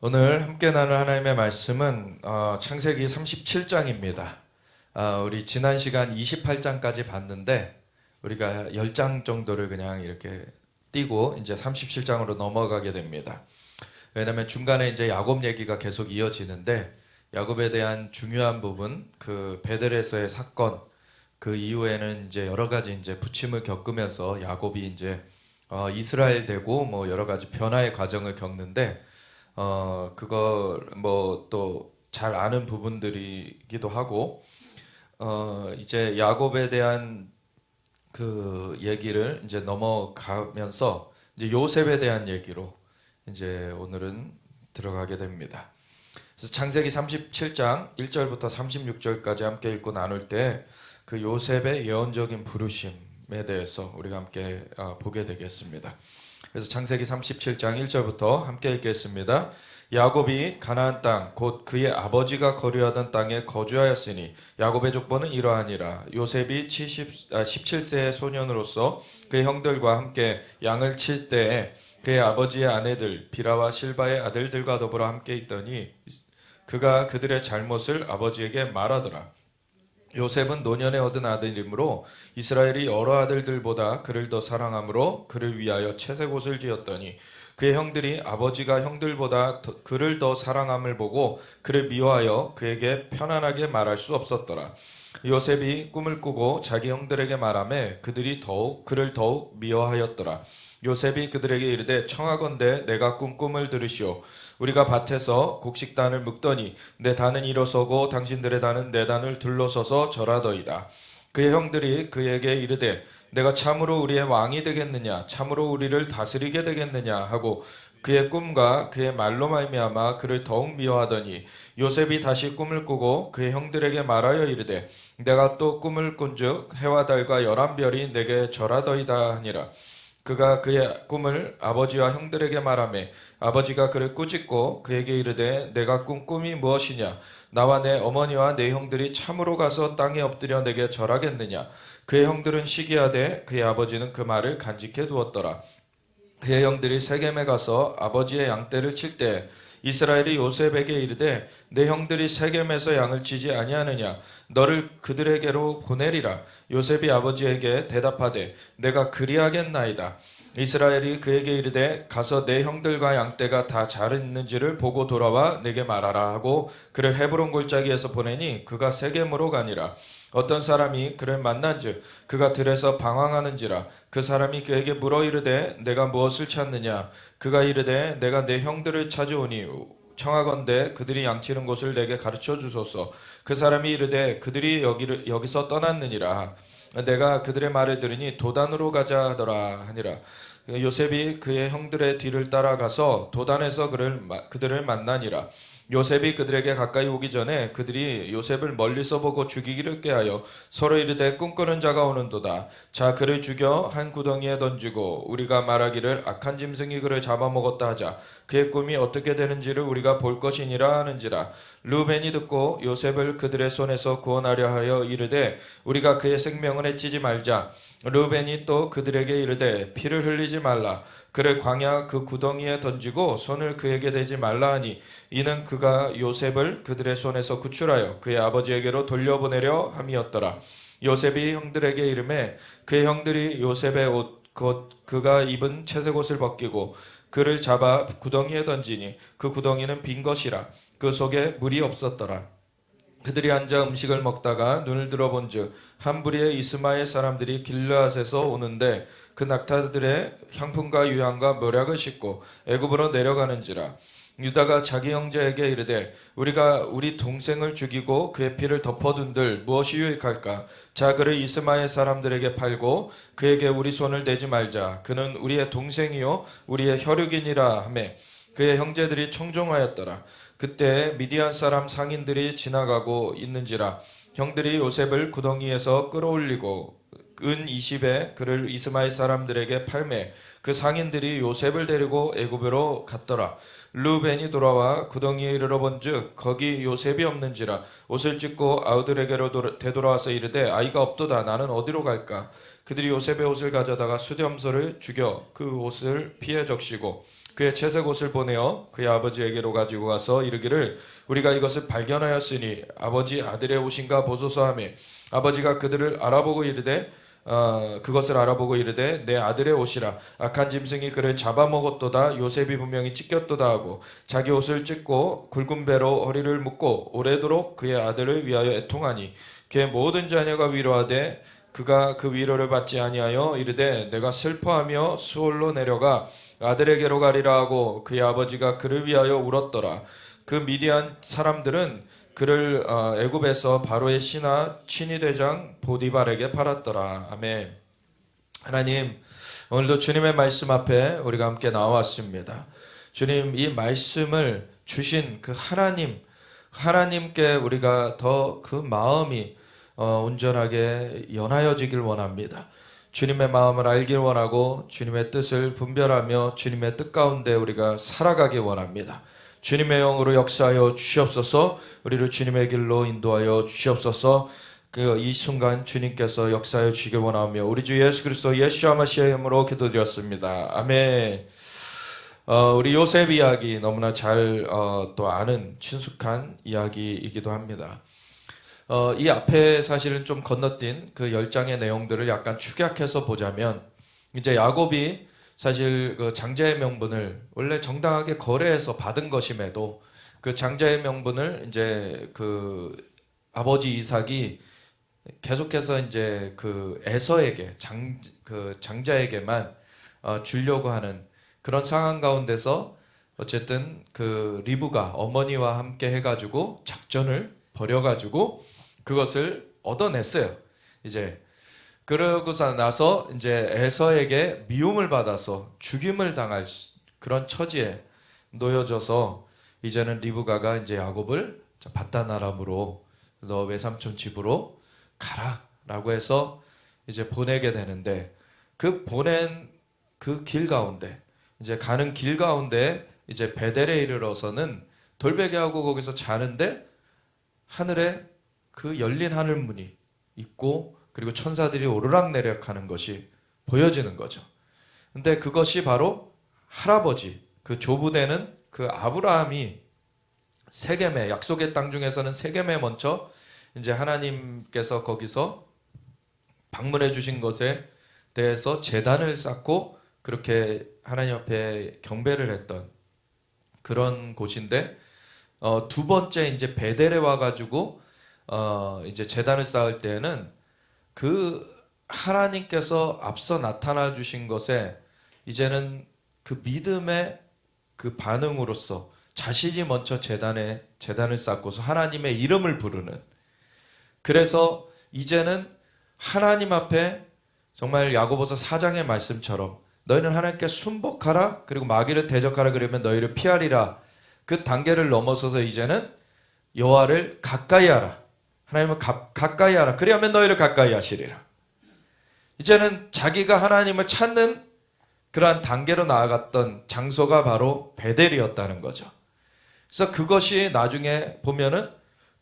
오늘 함께 나눌 하나님의 말씀은 창세기 37장입니다. 우리 지난 시간 28장까지 봤는데 우리가 10장 정도를 그냥 이렇게 띄고 이제 37장으로 넘어가게 됩니다. 왜냐하면 중간에 이제 야곱 얘기가 계속 이어지는데 야곱에 대한 중요한 부분, 그 베델에서의 사건, 그 이후에는 이제 여러 가지 이제 부침을 겪으면서 야곱이 이제 이스라엘 되고 뭐 여러 가지 변화의 과정을 겪는데 그거 뭐 또 잘 아는 부분들이기도 하고 이제 야곱에 대한 그 얘기를 이제 넘어가면서 이제 요셉에 대한 얘기로 이제 오늘은 들어가게 됩니다. 그래서 창세기 37장 1절부터 36절까지 함께 읽고 나눌 때 그 요셉의 예언적인 부르심에 대해서 우리가 함께 보게 되겠습니다. 그래서 창세기 37장 1절부터 함께 읽겠습니다. 야곱이 가나안 땅 곧 그의 아버지가 거류하던 땅에 거주하였으니 야곱의 족보는 이러하니라. 요셉이 17세의 소년으로서 그의 형들과 함께 양을 칠 때에 그의 아버지의 아내들 비라와 실바의 아들들과 더불어 함께 있더니 그가 그들의 잘못을 아버지에게 말하더라. 요셉은 노년에 얻은 아들이므로 이스라엘이 여러 아들들보다 그를 더 사랑하므로 그를 위하여 채색 옷을 지었더니 그의 형들이 아버지가 형들보다 그를 더 사랑함을 보고 그를 미워하여 그에게 편안하게 말할 수 없었더라. 요셉이 꿈을 꾸고 자기 형들에게 말하매 그들이 그를 더욱 미워하였더라. 요셉이 그들에게 이르되 청하건대 내가 꾼 꿈을 들으시오. 우리가 밭에서 곡식단을 묶더니 내 단은 일어서고 당신들의 단은 내 단을 둘러서서 절하더이다. 그의 형들이 그에게 이르되 내가 참으로 우리의 왕이 되겠느냐 참으로 우리를 다스리게 되겠느냐 하고 그의 꿈과 그의 말로 말미암아 그를 더욱 미워하더니 요셉이 다시 꿈을 꾸고 그의 형들에게 말하여 이르되 내가 또 꿈을 꾼즉 해와 달과 11별이 내게 절하더이다 하니라. 그가 그의 꿈을 아버지와 형들에게 말하매 아버지가 그를 꾸짖고 그에게 이르되 내가 꾼 꿈이 무엇이냐 나와 내 어머니와 내 형들이 참으로 가서 땅에 엎드려 내게 절하겠느냐. 그의 형들은 시기하되 그의 아버지는 그 말을 간직해 두었더라. 그의 형들이 세겜에 가서 아버지의 양떼를 칠 때 이스라엘이 요셉에게 이르되 내 형들이 세겜에서 양을 치지 아니하느냐 너를 그들에게로 보내리라. 요셉이 아버지에게 대답하되 내가 그리하겠나이다. 이스라엘이 그에게 이르되 가서 내 형들과 양떼가 다 잘 있는지를 보고 돌아와 내게 말하라 하고 그를 헤브론 골짜기에서 보내니 그가 세겜으로 가니라. 어떤 사람이 그를 만난즉 그가 들에서 방황하는지라. 그 사람이 그에게 물어 이르되 내가 무엇을 찾느냐. 그가 이르되 내가 내 형들을 찾으오니 청하건대 그들이 양치는 곳을 내게 가르쳐 주소서. 그 사람이 이르되 그들이 여기서 떠났느니라. 내가 그들의 말을 들으니 도단으로 가자 하더라 하니라. 요셉이 그의 형들의 뒤를 따라가서 도단에서 그들을 만나니라. 요셉이 그들에게 가까이 오기 전에 그들이 요셉을 멀리서 보고 죽이기를 꾀하여 서로 이르되 꿈꾸는 자가 오는도다. 자 그를 죽여 한 구덩이에 던지고 우리가 말하기를 악한 짐승이 그를 잡아먹었다 하자. 그의 꿈이 어떻게 되는지를 우리가 볼 것이니라 하는지라. 르우벤이 듣고 요셉을 그들의 손에서 구원하려 하여 이르되 우리가 그의 생명을 해치지 말자. 르우벤이 또 그들에게 이르되 피를 흘리지 말라. 그를 광야 그 구덩이에 던지고 손을 그에게 대지 말라 하니 이는 그가 요셉을 그들의 손에서 구출하여 그의 아버지에게로 돌려보내려 함이었더라. 요셉이 형들에게 이르매 그의 형들이 요셉의 옷 곧 그가 입은 채색 옷을 벗기고 그를 잡아 구덩이에 던지니 그 구덩이는 빈 것이라. 그 속에 물이 없었더라. 그들이 앉아 음식을 먹다가 눈을 들어본즉 한 부리의 이스마엘 사람들이 길르앗에서 오는데 그 낙타들의 향품과 유향과 묘약을 싣고 애굽으로 내려가는지라. 유다가 자기 형제에게 이르되 우리가 우리 동생을 죽이고 그의 피를 덮어둔들 무엇이 유익할까. 자 그를 이스마엘 사람들에게 팔고 그에게 우리 손을 대지 말자. 그는 우리의 동생이요 우리의 혈육이니라 하매 그의 형제들이 청종하였더라. 그때 미디안 사람 상인들이 지나가고 있는지라. 형들이 요셉을 구덩이에서 끌어올리고 은 20에 그를 이스마엘 사람들에게 팔매 그 상인들이 요셉을 데리고 애굽으로 갔더라. 르우벤이 돌아와 구덩이에 이르러본즉 거기 요셉이 없는지라. 옷을 찢고 아우들에게로 되돌아와서 이르되 아이가 없도다. 나는 어디로 갈까. 그들이 요셉의 옷을 가져다가 수렴소를 죽여 그 옷을 피에 적시고 그의 채색 옷을 보내어 그의 아버지에게로 가지고 가서 이르기를 우리가 이것을 발견하였으니 아버지 아들의 옷인가 보소서 하며 아버지가 그들을 알아보고 이르되 그것을 알아보고 이르되 내 아들의 옷이라 악한 짐승이 그를 잡아먹었도다 요셉이 분명히 찢겼도다 하고 자기 옷을 찢고 굵은 배로 허리를 묶고 오래도록 그의 아들을 위하여 애통하니 그의 모든 자녀가 위로하되 그가 그 위로를 받지 아니하여 이르되 내가 슬퍼하며 수월로 내려가 아들에게로 가리라 하고 그의 아버지가 그를 위하여 울었더라. 그 미디안 사람들은 그를 애굽에서 바로의 신하 친위대장 보디발에게 팔았더라. 아멘. 하나님, 오늘도 주님의 말씀 앞에 우리가 함께 나왔습니다. 주님, 이 말씀을 주신 그 하나님께 우리가 더 그 마음이 온전하게 연하여지길 원합니다. 주님의 마음을 알길 원하고 주님의 뜻을 분별하며 주님의 뜻 가운데 우리가 살아가길 원합니다. 주님의 영으로 역사하여 주시옵소서. 우리를 주님의 길로 인도하여 주시옵소서. 이 순간 주님께서 역사하여 주시길 원하며 우리 주 예수 그리스도 예수와 마시아의 이름으로 기도드렸습니다. 아멘. 우리 요셉 이야기 너무나 잘 또 아는 친숙한 이야기이기도 합니다. 이 앞에 사실은 좀 건너뛴 그 10장의 내용들을 약간 축약해서 보자면 이제 야곱이 사실 그 장자의 명분을 원래 정당하게 거래해서 받은 것임에도 그 장자의 명분을 이제 그 아버지 이삭이 계속해서 이제 그 에서에게 그 장자에게만 주려고 하는 그런 상황 가운데서 어쨌든 그 리브가 어머니와 함께 해가지고 작전을 벌여가지고 그것을 얻어냈어요. 이제 그러고서 나서 이제 에서에게 미움을 받아서 죽임을 당할 그런 처지에 놓여져서 이제는 리브가가 이제 야곱을 바단 아람으로 너 외삼촌 집으로 가라라고 해서 이제 보내게 되는데 그 보낸 그 길 가운데 이제 가는 길 가운데 이제 베델에 이르러서는 돌베개하고 거기서 자는데 하늘에 그 열린 하늘 문이 있고 그리고 천사들이 오르락내리락하는 것이 보여지는 거죠. 근데 그것이 바로 할아버지 그 조부되는 그 아브라함이 세겜에 약속의 땅 중에서는 세겜에 먼저 이제 하나님께서 거기서 방문해 주신 것에 대해서 제단을 쌓고 그렇게 하나님 앞에 경배를 했던 그런 곳인데 두 번째 이제 베델에 와가지고 이제 제단을 쌓을 때에는 그 하나님께서 앞서 나타나 주신 것에 이제는 그 믿음의 그 반응으로서 자신이 먼저 제단을 쌓고서 하나님의 이름을 부르는 그래서 이제는 하나님 앞에 정말 야고보서 4장의 말씀처럼 너희는 하나님께 순복하라 그리고 마귀를 대적하라 그러면 너희를 피하리라 그 단계를 넘어서서 이제는 여호와를 가까이 하라 하나님을 가까이 하라 그리하면 너희를 가까이 하시리라 이제는 자기가 하나님을 찾는 그러한 단계로 나아갔던 장소가 바로 베델이었다는 거죠. 그래서 그것이 나중에 보면은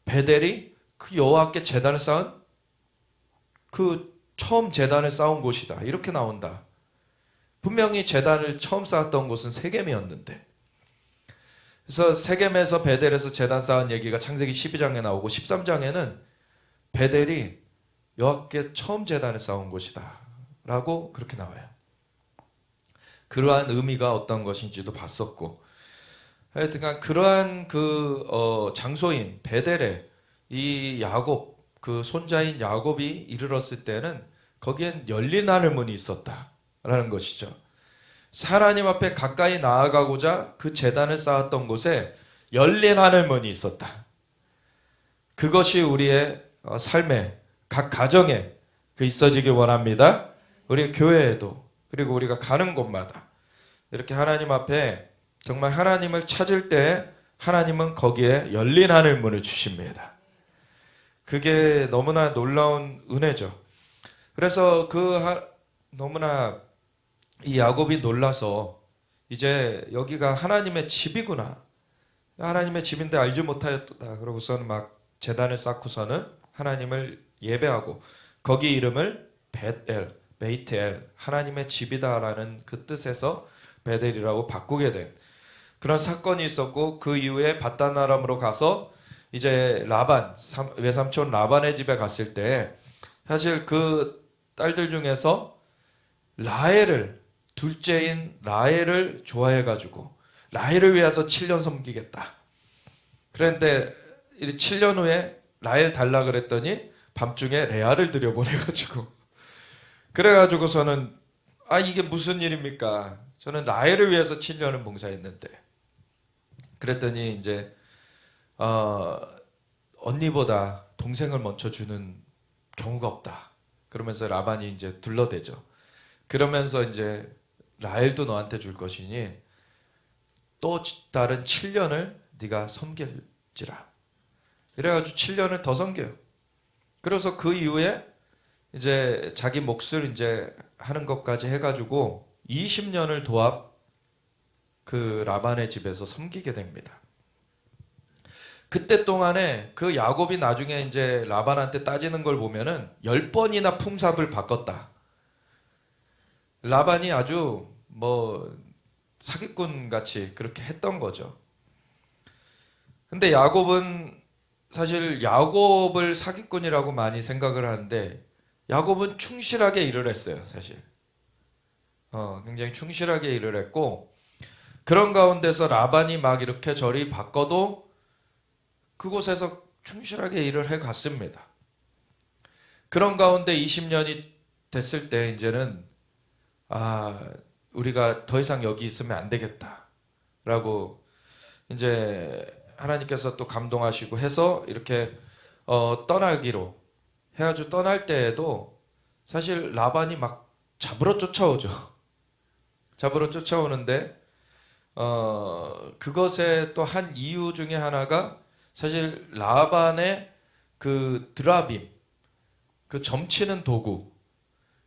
베델이 그 여호와께 제단을 쌓은 그 처음 제단을 쌓은 곳이다 이렇게 나온다. 분명히 제단을 처음 쌓았던 곳은 세겜이었는데 그래서 세겜에서 베델에서 제단 쌓은 얘기가 창세기 12장에 나오고 13장에는 베델이 여호와께 처음 제단을 쌓은 곳이다 라고 그렇게 나와요. 그러한 의미가 어떤 것인지도 봤었고 하여튼간 그러한 그 장소인 베델에 이 야곱 그 손자인 야곱이 이르렀을 때는 거기엔 열린 하늘 문이 있었다라는 것이죠. 하나님 앞에 가까이 나아가고자 그 제단을 쌓았던 곳에 열린 하늘 문이 있었다. 그것이 우리의 삶에 각 가정에 그 있어지길 원합니다. 우리 교회에도 그리고 우리가 가는 곳마다 이렇게 하나님 앞에 정말 하나님을 찾을 때 하나님은 거기에 열린 하늘 문을 주십니다. 그게 너무나 놀라운 은혜죠. 그래서 너무나 이 야곱이 놀라서 이제 여기가 하나님의 집이구나. 하나님의 집인데 알지 못하였다. 그러고서는 막 제단을 쌓고서는 하나님을 예배하고 거기 이름을 베이텔 하나님의 집이다라는 그 뜻에서 베델이라고 바꾸게 된 그런 사건이 있었고, 그 이후에 밧단 아람으로 가서 이제 라반 외삼촌 라반의 집에 갔을 때 사실 그 딸들 중에서 라헬을, 둘째인 라헬을 좋아해가지고 라헬을 위해서 7년 섬기겠다. 그런데 7년 후에 라헬 달라 그랬더니 밤중에 레아를 들여보내가지고, 그래가지고서는 이게 무슨 일입니까? 저는 라헬을 위해서 7년을 봉사했는데. 그랬더니 이제 언니보다 동생을 먼저 주는 경우가 없다. 그러면서 라반이 이제 둘러대죠. 그러면서 이제 라헬도 너한테 줄 것이니 또 다른 7년을 네가 섬길지라. 이래가지고 7년을 더 섬겨요. 그래서 그 이후에 이제 자기 몫을 이제 하는 것까지 해가지고 20년을 도합 그 라반의 집에서 섬기게 됩니다. 그때 동안에 그 야곱이 나중에 이제 라반한테 따지는 걸 보면은 10번이나 품삯을 바꿨다. 라반이 아주 뭐 사기꾼 같이 그렇게 했던 거죠. 근데 야곱은 사실 야곱을 사기꾼이라고 많이 생각을 하는데, 야곱은 충실하게 일을 했어요, 사실. 굉장히 충실하게 일을 했고, 그런 가운데서 라반이 막 이렇게 저리 바꿔도 그곳에서 충실하게 일을 해 갔습니다. 그런 가운데 20년이 됐을 때 이제는 우리가 더 이상 여기 있으면 안 되겠다라고 이제 하나님께서 또 감동하시고 해서 이렇게 떠나기로 해가지고 떠날 때에도 사실 라반이 막 잡으러 쫓아오죠. 잡으러 쫓아오는데 그것의 또 한 이유 중에 하나가 사실 라반의 그 드라빔, 그 점치는 도구,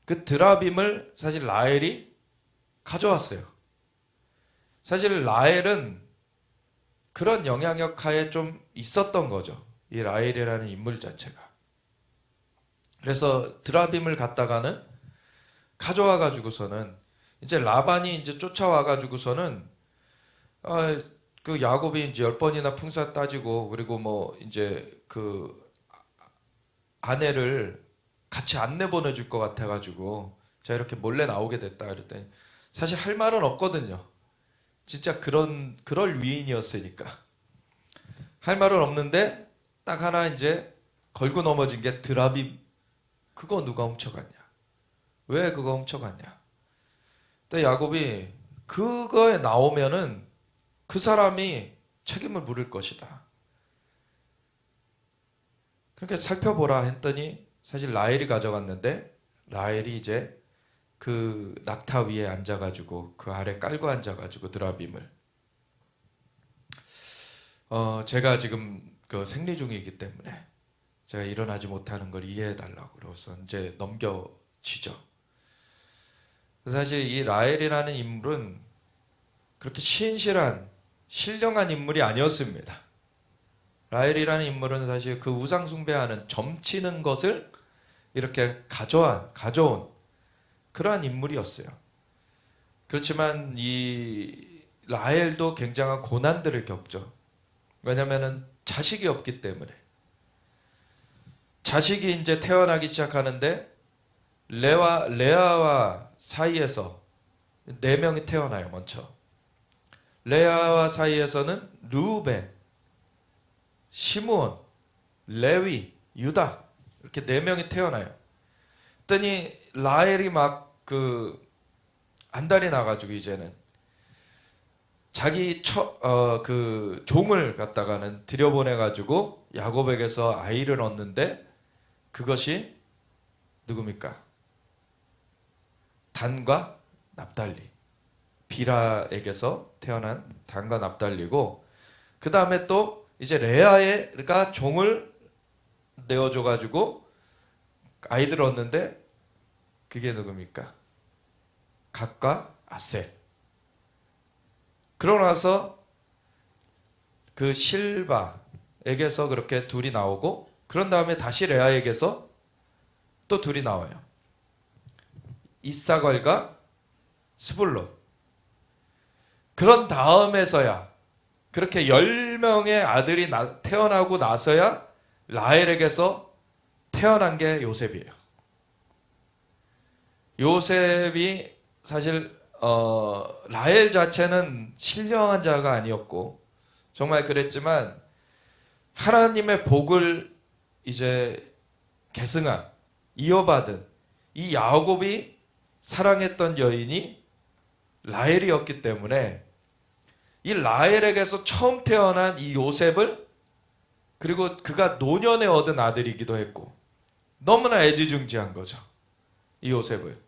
그 드라빔을 사실 라헬이 가져왔어요. 사실 라헬은 그런 영향력 하에 좀 있었던 거죠. 이 라헬이라는 인물 자체가. 그래서 드라빔을 갖다가는 가져와 가지고서는 이제 라반이 이제 쫓아와 가지고서는 그 야곱이 이제 10번이나 품삯 따지고, 그리고 뭐 이제 그 아내를 같이 안 내보내줄 것 같아가지고 제가 이렇게 몰래 나오게 됐다 그랬더니 사실 할 말은 없거든요. 진짜 그럴 위인이었으니까 할 말은 없는데, 딱 하나 이제 걸고 넘어진 게 드라빔. 그거 누가 훔쳐갔냐? 왜 그거 훔쳐갔냐? 근데 야곱이 그거에 나오면은 그 사람이 책임을 물을 것이다. 그렇게 살펴보라 했더니 사실 라헬이 가져갔는데, 라헬이 이제 그 낙타 위에 앉아가지고 그 아래 깔고 앉아가지고 드라빔을 제가 지금 그 생리 중이기 때문에 제가 일어나지 못하는 걸 이해해 달라고 그래서 이제 넘겨지죠. 사실 이 라헬이라는 인물은 그렇게 신실한 신령한 인물이 아니었습니다. 라헬이라는 인물은 사실 그 우상 숭배하는 점치는 것을 이렇게 가져온 그러한 인물이었어요. 그렇지만 이 라헬도 굉장한 고난들을 겪죠. 왜냐면은 자식이 없기 때문에. 자식이 이제 태어나기 시작하는데 레아와 사이에서 4명이 태어나요, 먼저. 레아와 사이에서는 르우벤, 시므온, 레위, 유다, 이렇게 4명이 태어나요. 그랬더니 라헬이 막 안달이 나가지고 이제는 자기 그 종을 갖다가는 들여보내가지고 야곱에게서 아이를 얻는데, 그것이 누굽니까? 단과 납달리. 비라에게서 태어난 단과 납달리고, 그 다음에 또 이제 레아가 종을 내어줘가지고 아이들 얻는데, 그게 누굽니까? 갓과 아셀. 그러고 나서 그 실바에게서 그렇게 둘이 나오고, 그런 다음에 다시 레아에게서 또 둘이 나와요. 이사갈과 스불론. 그런 다음에서야 그렇게 10명의 아들이 태어나고 나서야 라헬에게서 태어난 게 요셉이에요. 요셉이 사실 라헬 자체는 신령한 자가 아니었고 정말 그랬지만 하나님의 복을 이제 계승한 이어받은 이 야곱이 사랑했던 여인이 라헬이었기 때문에 이 라헬에게서 처음 태어난 이 요셉을 그리고 그가 노년에 얻은 아들이기도 했고 너무나 애지중지한 거죠. 이 요셉을.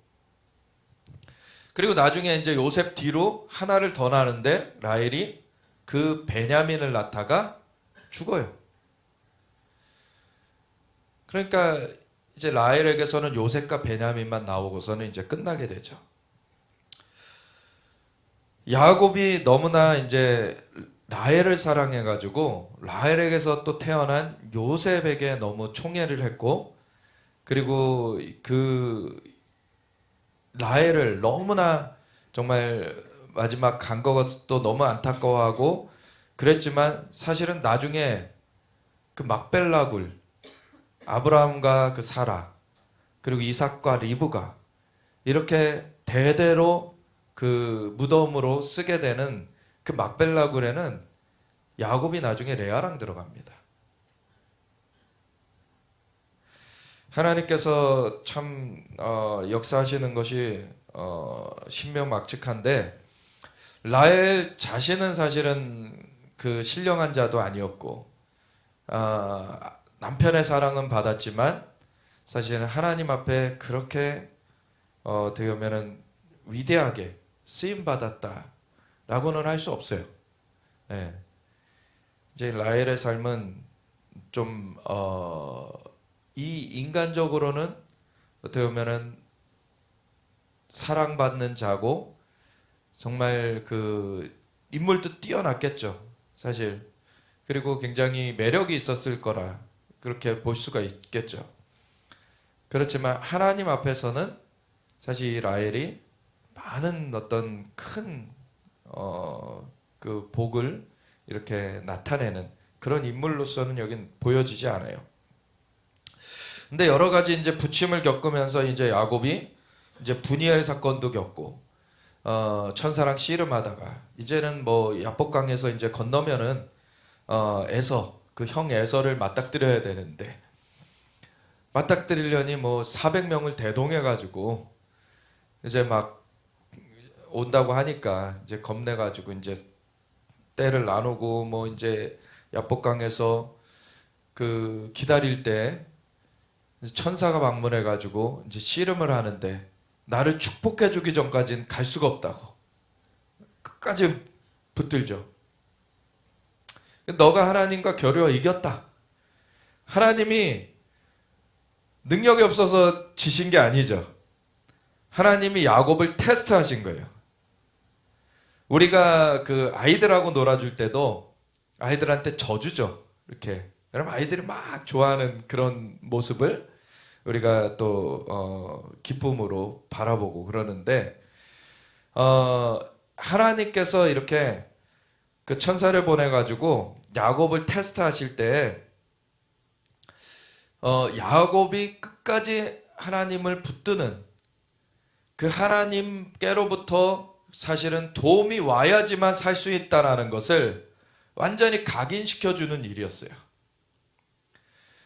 그리고 나중에 이제 요셉 뒤로 하나를 더 낳는데 라헬이 그 베냐민을 낳다가 죽어요. 그러니까 이제 라헬에게서는 요셉과 베냐민만 나오고서는 이제 끝나게 되죠. 야곱이 너무나 이제 라헬을 사랑해가지고 라헬에게서 또 태어난 요셉에게 너무 총애를 했고 그리고 그 라헬을 너무나 정말 마지막 간 것도 너무 안타까워하고 그랬지만 사실은 나중에 그 막벨라굴 아브라함과 그 사라 그리고 이삭과 리브가 이렇게 대대로 그 무덤으로 쓰게 되는 그 막벨라굴에는 야곱이 나중에 레아랑 들어갑니다. 하나님께서 참 역사하시는 것이 신명막측한데 라헬 자신은 사실은 그 신령한 자도 아니었고 남편의 사랑은 받았지만 사실은 하나님 앞에 그렇게 어떻게 보면은 위대하게 쓰임 받았다라고는 할 수 없어요. 예. 이제 라헬의 삶은 좀 이 인간적으로는 어떻게 보면은 사랑받는 자고 정말 그 인물도 뛰어났겠죠, 사실. 그리고 굉장히 매력이 있었을 거라 그렇게 볼 수가 있겠죠. 그렇지만 하나님 앞에서는 사실 이 라헬이 많은 어떤 큰 그 복을 이렇게 나타내는 그런 인물로서는 여긴 보여지지 않아요. 근데 여러 가지 이제 부침을 겪으면서 이제 야곱이 이제 분이엘 사건도 겪고 천사랑 씨름하다가 이제는 뭐 야복강에서 이제 건너면은 에서 그 형 에서를 맞닥뜨려야 되는데 맞닥뜨리려니 뭐 400명을 대동해 가지고 이제 막 온다고 하니까 이제 겁내 가지고 이제 떼를 나누고 뭐 이제 야복강에서 그 기다릴 때 천사가 방문해 가지고 이제 씨름을 하는데 나를 축복해 주기 전까지는 갈 수가 없다고 끝까지 붙들죠. 너가 하나님과 겨루어 이겼다. 하나님이 능력이 없어서 지신 게 아니죠. 하나님이 야곱을 테스트하신 거예요. 우리가 그 아이들하고 놀아줄 때도 아이들한테 져주죠. 이렇게. 여러분 아이들이 막 좋아하는 그런 모습을 우리가 또 기쁨으로 바라보고 그러는데 하나님께서 이렇게 그 천사를 보내가지고 야곱을 테스트하실 때 야곱이 끝까지 하나님을 붙드는 그 하나님께로부터 사실은 도움이 와야지만 살 수 있다라는 것을 완전히 각인시켜주는 일이었어요.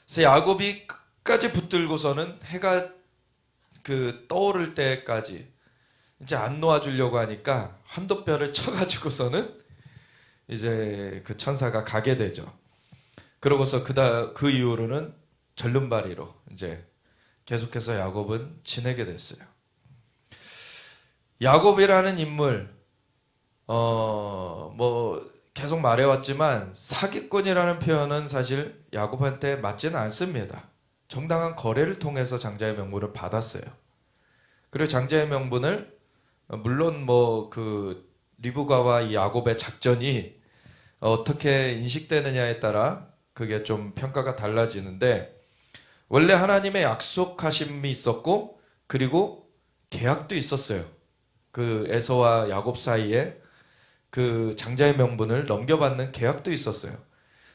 그래서 야곱이 끝까지 붙들고서는 해가 그 떠오를 때까지 이제 안 놓아주려고 하니까 환도뼈를 쳐가지고서는 이제 그 천사가 가게 되죠. 그러고서 그 이후로는 절름발이로 이제 계속해서 야곱은 지내게 됐어요. 야곱이라는 인물, 뭐 계속 말해왔지만 사기꾼이라는 표현은 사실 야곱한테 맞지는 않습니다. 정당한 거래를 통해서 장자의 명분을 받았어요. 그리고 장자의 명분을 물론 뭐 그 리브가와 이 야곱의 작전이 어떻게 인식되느냐에 따라 그게 좀 평가가 달라지는데 원래 하나님의 약속하심이 있었고 그리고 계약도 있었어요. 그 에서와 야곱 사이에 그 장자의 명분을 넘겨받는 계약도 있었어요.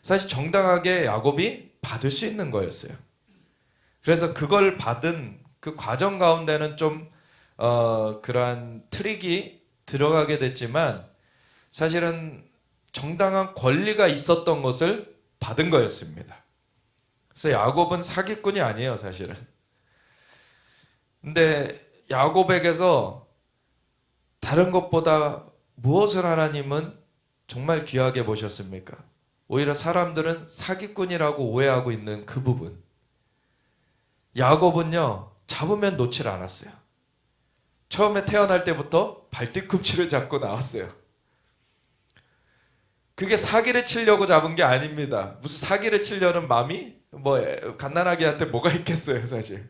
사실 정당하게 야곱이 받을 수 있는 거였어요. 그래서 그걸 받은 그 과정 가운데는 좀 그러한 트릭이 들어가게 됐지만 사실은 정당한 권리가 있었던 것을 받은 거였습니다. 그래서 야곱은 사기꾼이 아니에요, 사실은. 근데 야곱에게서 다른 것보다 무엇을 하나님은 정말 귀하게 보셨습니까? 오히려 사람들은 사기꾼이라고 오해하고 있는 그 부분. 야곱은요, 잡으면 놓질 않았어요. 처음에 태어날 때부터 발뒤꿈치를 잡고 나왔어요. 그게 사기를 치려고 잡은 게 아닙니다. 무슨 사기를 치려는 마음이 갓난아기한테 뭐가 있겠어요, 사실.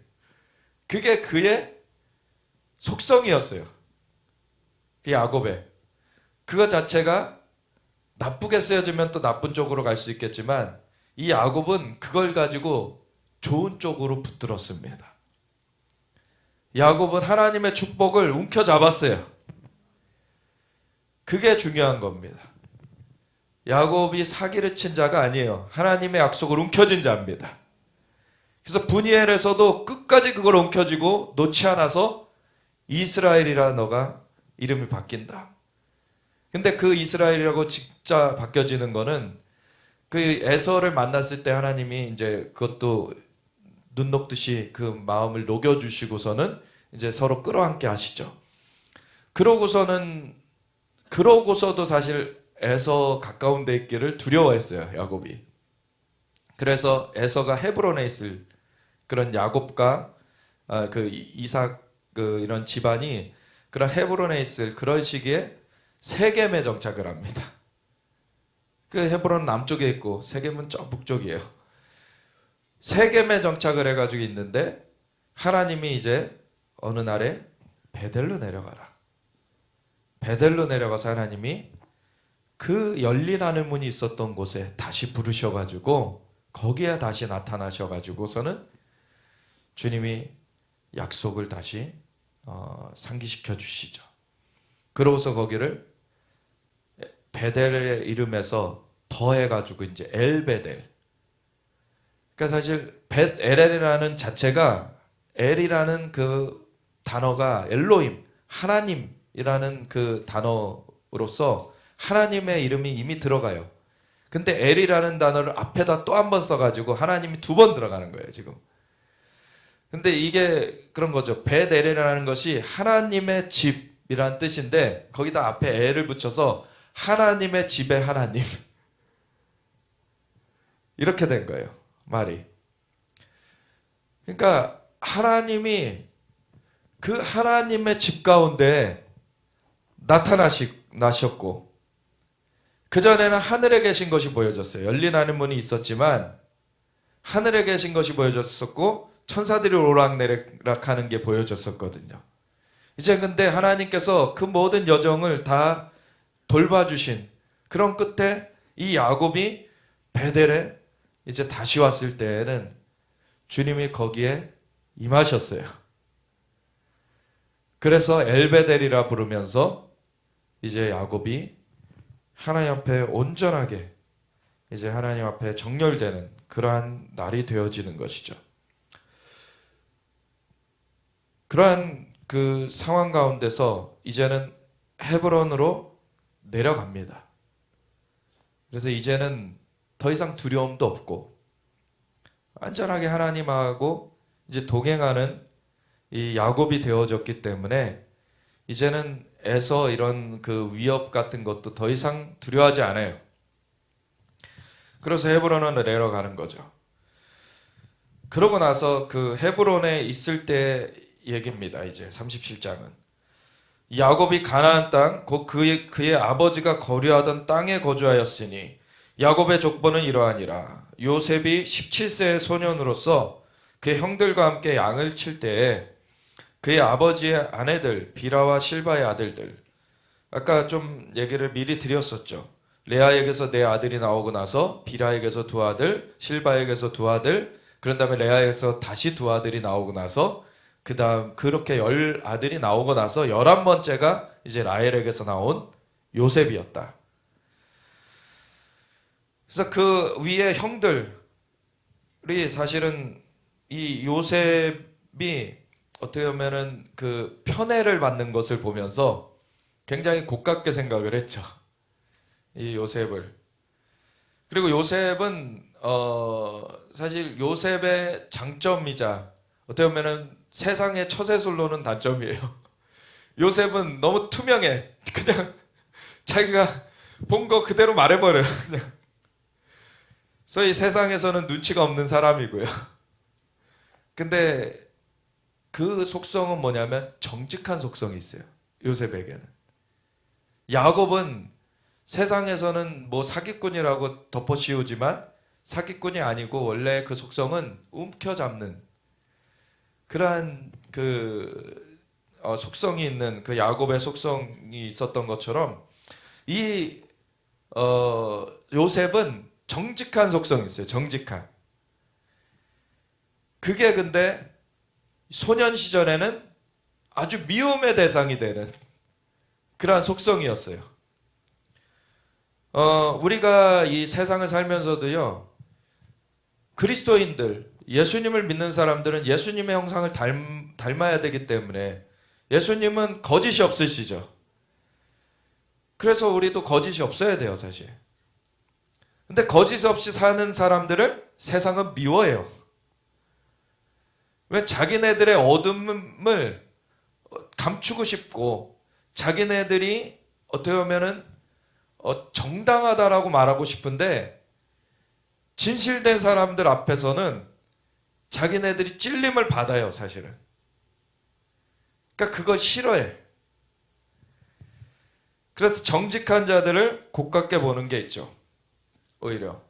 그게 그의 속성이었어요. 그 야곱의. 그것 자체가 나쁘게 쓰여지면 또 나쁜 쪽으로 갈 수 있겠지만 이 야곱은 그걸 가지고 좋은 쪽으로 붙들었습니다. 야곱은 하나님의 축복을 움켜잡았어요. 그게 중요한 겁니다. 야곱이 사기를 친 자가 아니에요. 하나님의 약속을 움켜쥔 자입니다. 그래서 분이엘에서도 끝까지 그걸 움켜쥐고 놓지 않아서 이스라엘이라 너가 이름이 바뀐다. 근데 그 이스라엘이라고 진짜 바뀌어지는 거는 그 에서를 만났을 때 하나님이 이제 그것도 눈 녹듯이 그 마음을 녹여주시고서는 이제 서로 끌어안게 하시죠. 그러고서도 사실 에서 가까운 데 있기를 두려워했어요, 야곱이. 그래서 에서가 헤브론에 있을 그런 야곱과 그 이삭 이런 집안이 그런 헤브론에 있을 그런 시기에 세겜에 정착을 합니다. 그 헤브론 남쪽에 있고 세겜은 저 북쪽이에요. 세겜에 정착을 해가지고 있는데 하나님이 이제 어느 날에 베델로 내려가라. 베델로 내려가서 하나님이 그 열린 하늘문이 있었던 곳에 다시 부르셔가지고 거기에 다시 나타나셔가지고서는 주님이 약속을 다시 상기시켜 주시죠. 그러고서 거기를 베델의 이름에서 더해가지고 이제 엘베델. 그러니까 사실 벳엘이라는 자체가 엘이라는 그 단어가 엘로임, 하나님이라는 그 단어로서 하나님의 이름이 이미 들어가요. 근데 엘이라는 단어를 앞에다 또 한 번 써가지고 하나님이 두 번 들어가는 거예요, 지금. 근데 이게 그런 거죠. 벳엘이라는 것이 하나님의 집이라는 뜻인데 거기다 앞에 엘을 붙여서 하나님의 집의 하나님. 이렇게 된 거예요, 말이. 그러니까 하나님이 그 하나님의 집 가운데 나타나셨고 그전에는 하늘에 계신 것이 보여졌어요. 열린 하늘문이 있었지만 하늘에 계신 것이 보여졌었고 천사들이 오락내락하는 게 보여졌었거든요. 이제 근데 하나님께서 그 모든 여정을 다 돌봐주신 그런 끝에 이 야곱이 베델에 이제 다시 왔을 때에는 주님이 거기에 임하셨어요. 그래서 엘베델이라 부르면서 이제 야곱이 하나님 앞에 온전하게 이제 하나님 앞에 정렬되는 그러한 날이 되어지는 것이죠. 그러한 그 상황 가운데서 이제는 헤브론으로 내려갑니다. 그래서 이제는 더 이상 두려움도 없고 안전하게 하나님하고 이제 동행하는 이 야곱이 되어졌기 때문에 이제는 에서 이런 그 위협 같은 것도 더 이상 두려워하지 않아요. 그래서 헤브론으로 내려가는 거죠. 그러고 나서 그 헤브론에 있을 때 얘기입니다. 이제 37장은 야곱이 가나안 땅 곧 그의 아버지가 거류하던 땅에 거주하였으니 야곱의 족보는 이러하니라. 요셉이 17세의 소년으로서 그의 형들과 함께 양을 칠 때에 그의 아버지의 아내들 비라와 실바의 아들들, 아까 좀 얘기를 미리 드렸었죠. 레아에게서 네 아들이 나오고 나서 비라에게서 두 아들, 실바에게서 두 아들, 그런 다음에 레아에게서 다시 두 아들이 나오고 나서 그 다음 그렇게 10 아들이 나오고 나서 11번째가 이제 라헬에게서 나온 요셉이었다. 그래서 그 위에 형들이 사실은 이 요셉이 어떻게 보면은 그 편애를 받는 것을 보면서 굉장히 고깝게 생각을 했죠. 이 요셉을. 그리고 요셉은 사실 요셉의 장점이자 어떻게 보면은 세상의 처세술로는 단점이에요. 요셉은 너무 투명해. 그냥 자기가 본 거 그대로 말해버려요. 그냥. 그래서 이 세상에서는 눈치가 없는 사람이고요. 근데 그 속성은 뭐냐면 정직한 속성이 있어요. 요셉에게는. 야곱은 세상에서는 뭐 사기꾼이라고 덮어씌우지만 사기꾼이 아니고 원래 그 속성은 움켜잡는 그러한 속성이 있는 그 야곱의 속성이 있었던 것처럼 이 요셉은 정직한 속성이 있어요. 정직한. 그게 근데 소년 시절에는 아주 미움의 대상이 되는 그러한 속성이었어요. 우리가 이 세상을 살면서도요, 그리스도인들, 예수님을 믿는 사람들은 예수님의 형상을 닮아야 되기 때문에 예수님은 거짓이 없으시죠. 그래서 우리도 거짓이 없어야 돼요, 사실. 근데 거짓 없이 사는 사람들을 세상은 미워해요. 왜? 자기네들의 어둠을 감추고 싶고 자기네들이 어떻게 보면은 정당하다라고 말하고 싶은데 진실된 사람들 앞에서는 자기네들이 찔림을 받아요, 사실은. 그러니까 그걸 싫어해. 그래서 정직한 자들을 고깝게 보는 게 있죠. 오히려.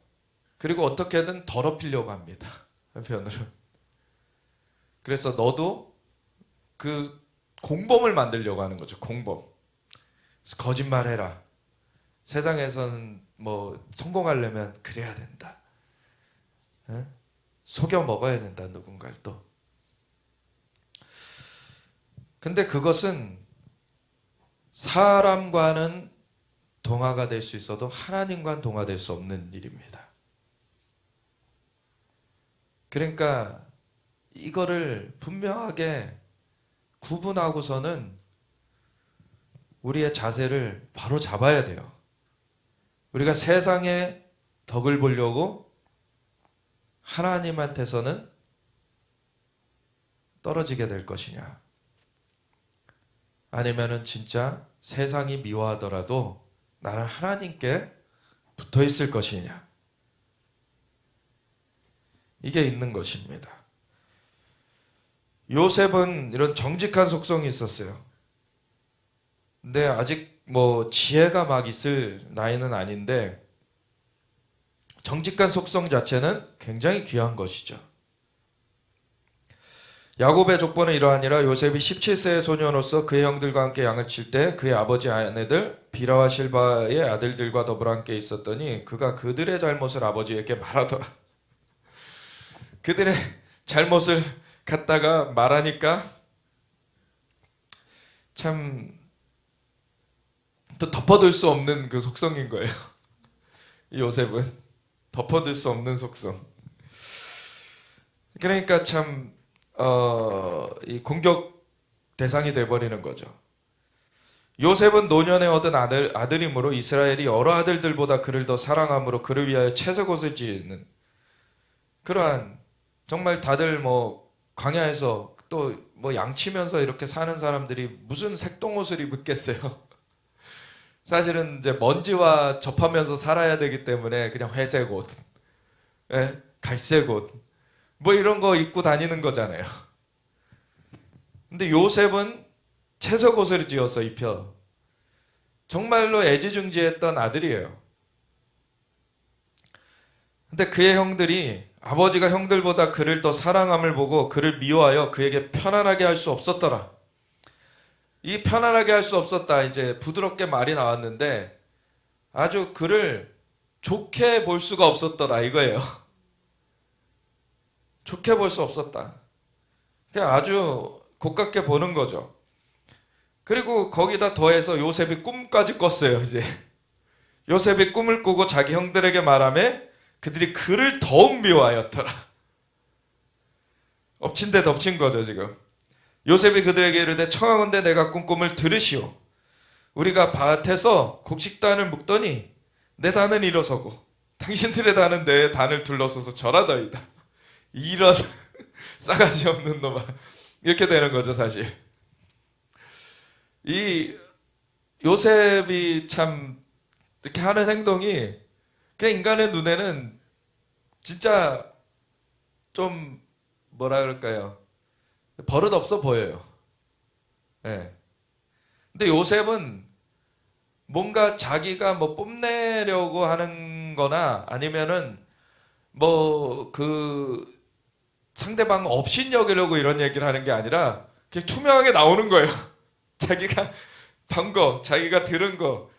그리고 어떻게든 더럽히려고 합니다. 한편으로. 그래서 너도 그 공범을 만들려고 하는 거죠. 공범. 그래서 거짓말해라. 세상에서는 뭐 성공하려면 그래야 된다. 에? 속여 먹어야 된다. 누군가를 또. 근데 그것은 사람과는 동화가 될 수 있어도 하나님과는 동화될 수 없는 일입니다. 그러니까 이거를 분명하게 구분하고서는 우리의 자세를 바로 잡아야 돼요. 우리가 세상의 덕을 보려고 하나님한테서는 떨어지게 될 것이냐, 아니면은 진짜 세상이 미워하더라도 나는 하나님께 붙어 있을 것이냐, 이게 있는 것입니다. 요셉은 이런 정직한 속성이 있었어요. 근데 아직 뭐 지혜가 막 있을 나이는 아닌데 정직한 속성 자체는 굉장히 귀한 것이죠. 야곱의 족보는 이러하니라. 요셉이 17세의 소년으로서 그의 형들과 함께 양을 칠 때 그의 아버지 아내들 비라와 실바의 아들들과 더불어 함께 있었더니 그가 그들의 잘못을 아버지에게 말하더라. 그들의 잘못을 갖다가 말하니까 참 또 덮어둘 수 없는 그 속성인 거예요. 이 요셉은 덮어둘 수 없는 속성. 그러니까 참 이 공격 대상이 돼버리는 거죠. 요셉은 노년에 얻은 아들이므로 이스라엘이 여러 아들들보다 그를 더 사랑함으로 그를 위하여 채색옷을 지는 그러한, 정말 다들 뭐 광야에서 또 뭐 양치면서 이렇게 사는 사람들이 무슨 색동옷을 입겠어요. 사실은 이제 먼지와 접하면서 살아야 되기 때문에 그냥 회색 옷, 갈색 옷, 뭐 이런 거 입고 다니는 거잖아요. 근데 요셉은 채색 옷을 지어서 입혀. 정말로 애지중지했던 아들이에요. 근데 그의 형들이 아버지가 형들보다 그를 더 사랑함을 보고 그를 미워하여 그에게 편안하게 할 수 없었더라. 이 편안하게 할 수 없었다, 이제 부드럽게 말이 나왔는데 아주 그를 좋게 볼 수가 없었더라 이거예요. 좋게 볼 수 없었다. 그냥 아주 고깝게 보는 거죠. 그리고 거기다 더해서 요셉이 꿈까지 꿨어요. 이제 요셉이 꿈을 꾸고 자기 형들에게 말하며 그들이 그를 더욱 미워하였더라. 엎친 데 덮친 거죠 지금. 요셉이 그들에게 이르되 청하건대 내가 꾼 꿈을 들으시오. 우리가 밭에서 곡식단을 묶더니 내 단은 일어서고 당신들의 단은 내 단을 둘러서서 절하더이다. 이런 싸가지 없는 놈아. 이렇게 되는 거죠 사실. 이 요셉이 참 이렇게 하는 행동이 그냥 인간의 눈에는 진짜 좀 뭐라 그럴까요? 버릇없어 보여요. 예. 근데 요셉은 뭔가 자기가 뭐 뽐내려고 하는 거나 아니면은 뭐 그 상대방 업신여기려고 이런 얘기를 하는 게 아니라 그냥 투명하게 나오는 거예요. 자기가 본 거, 자기가 들은 거,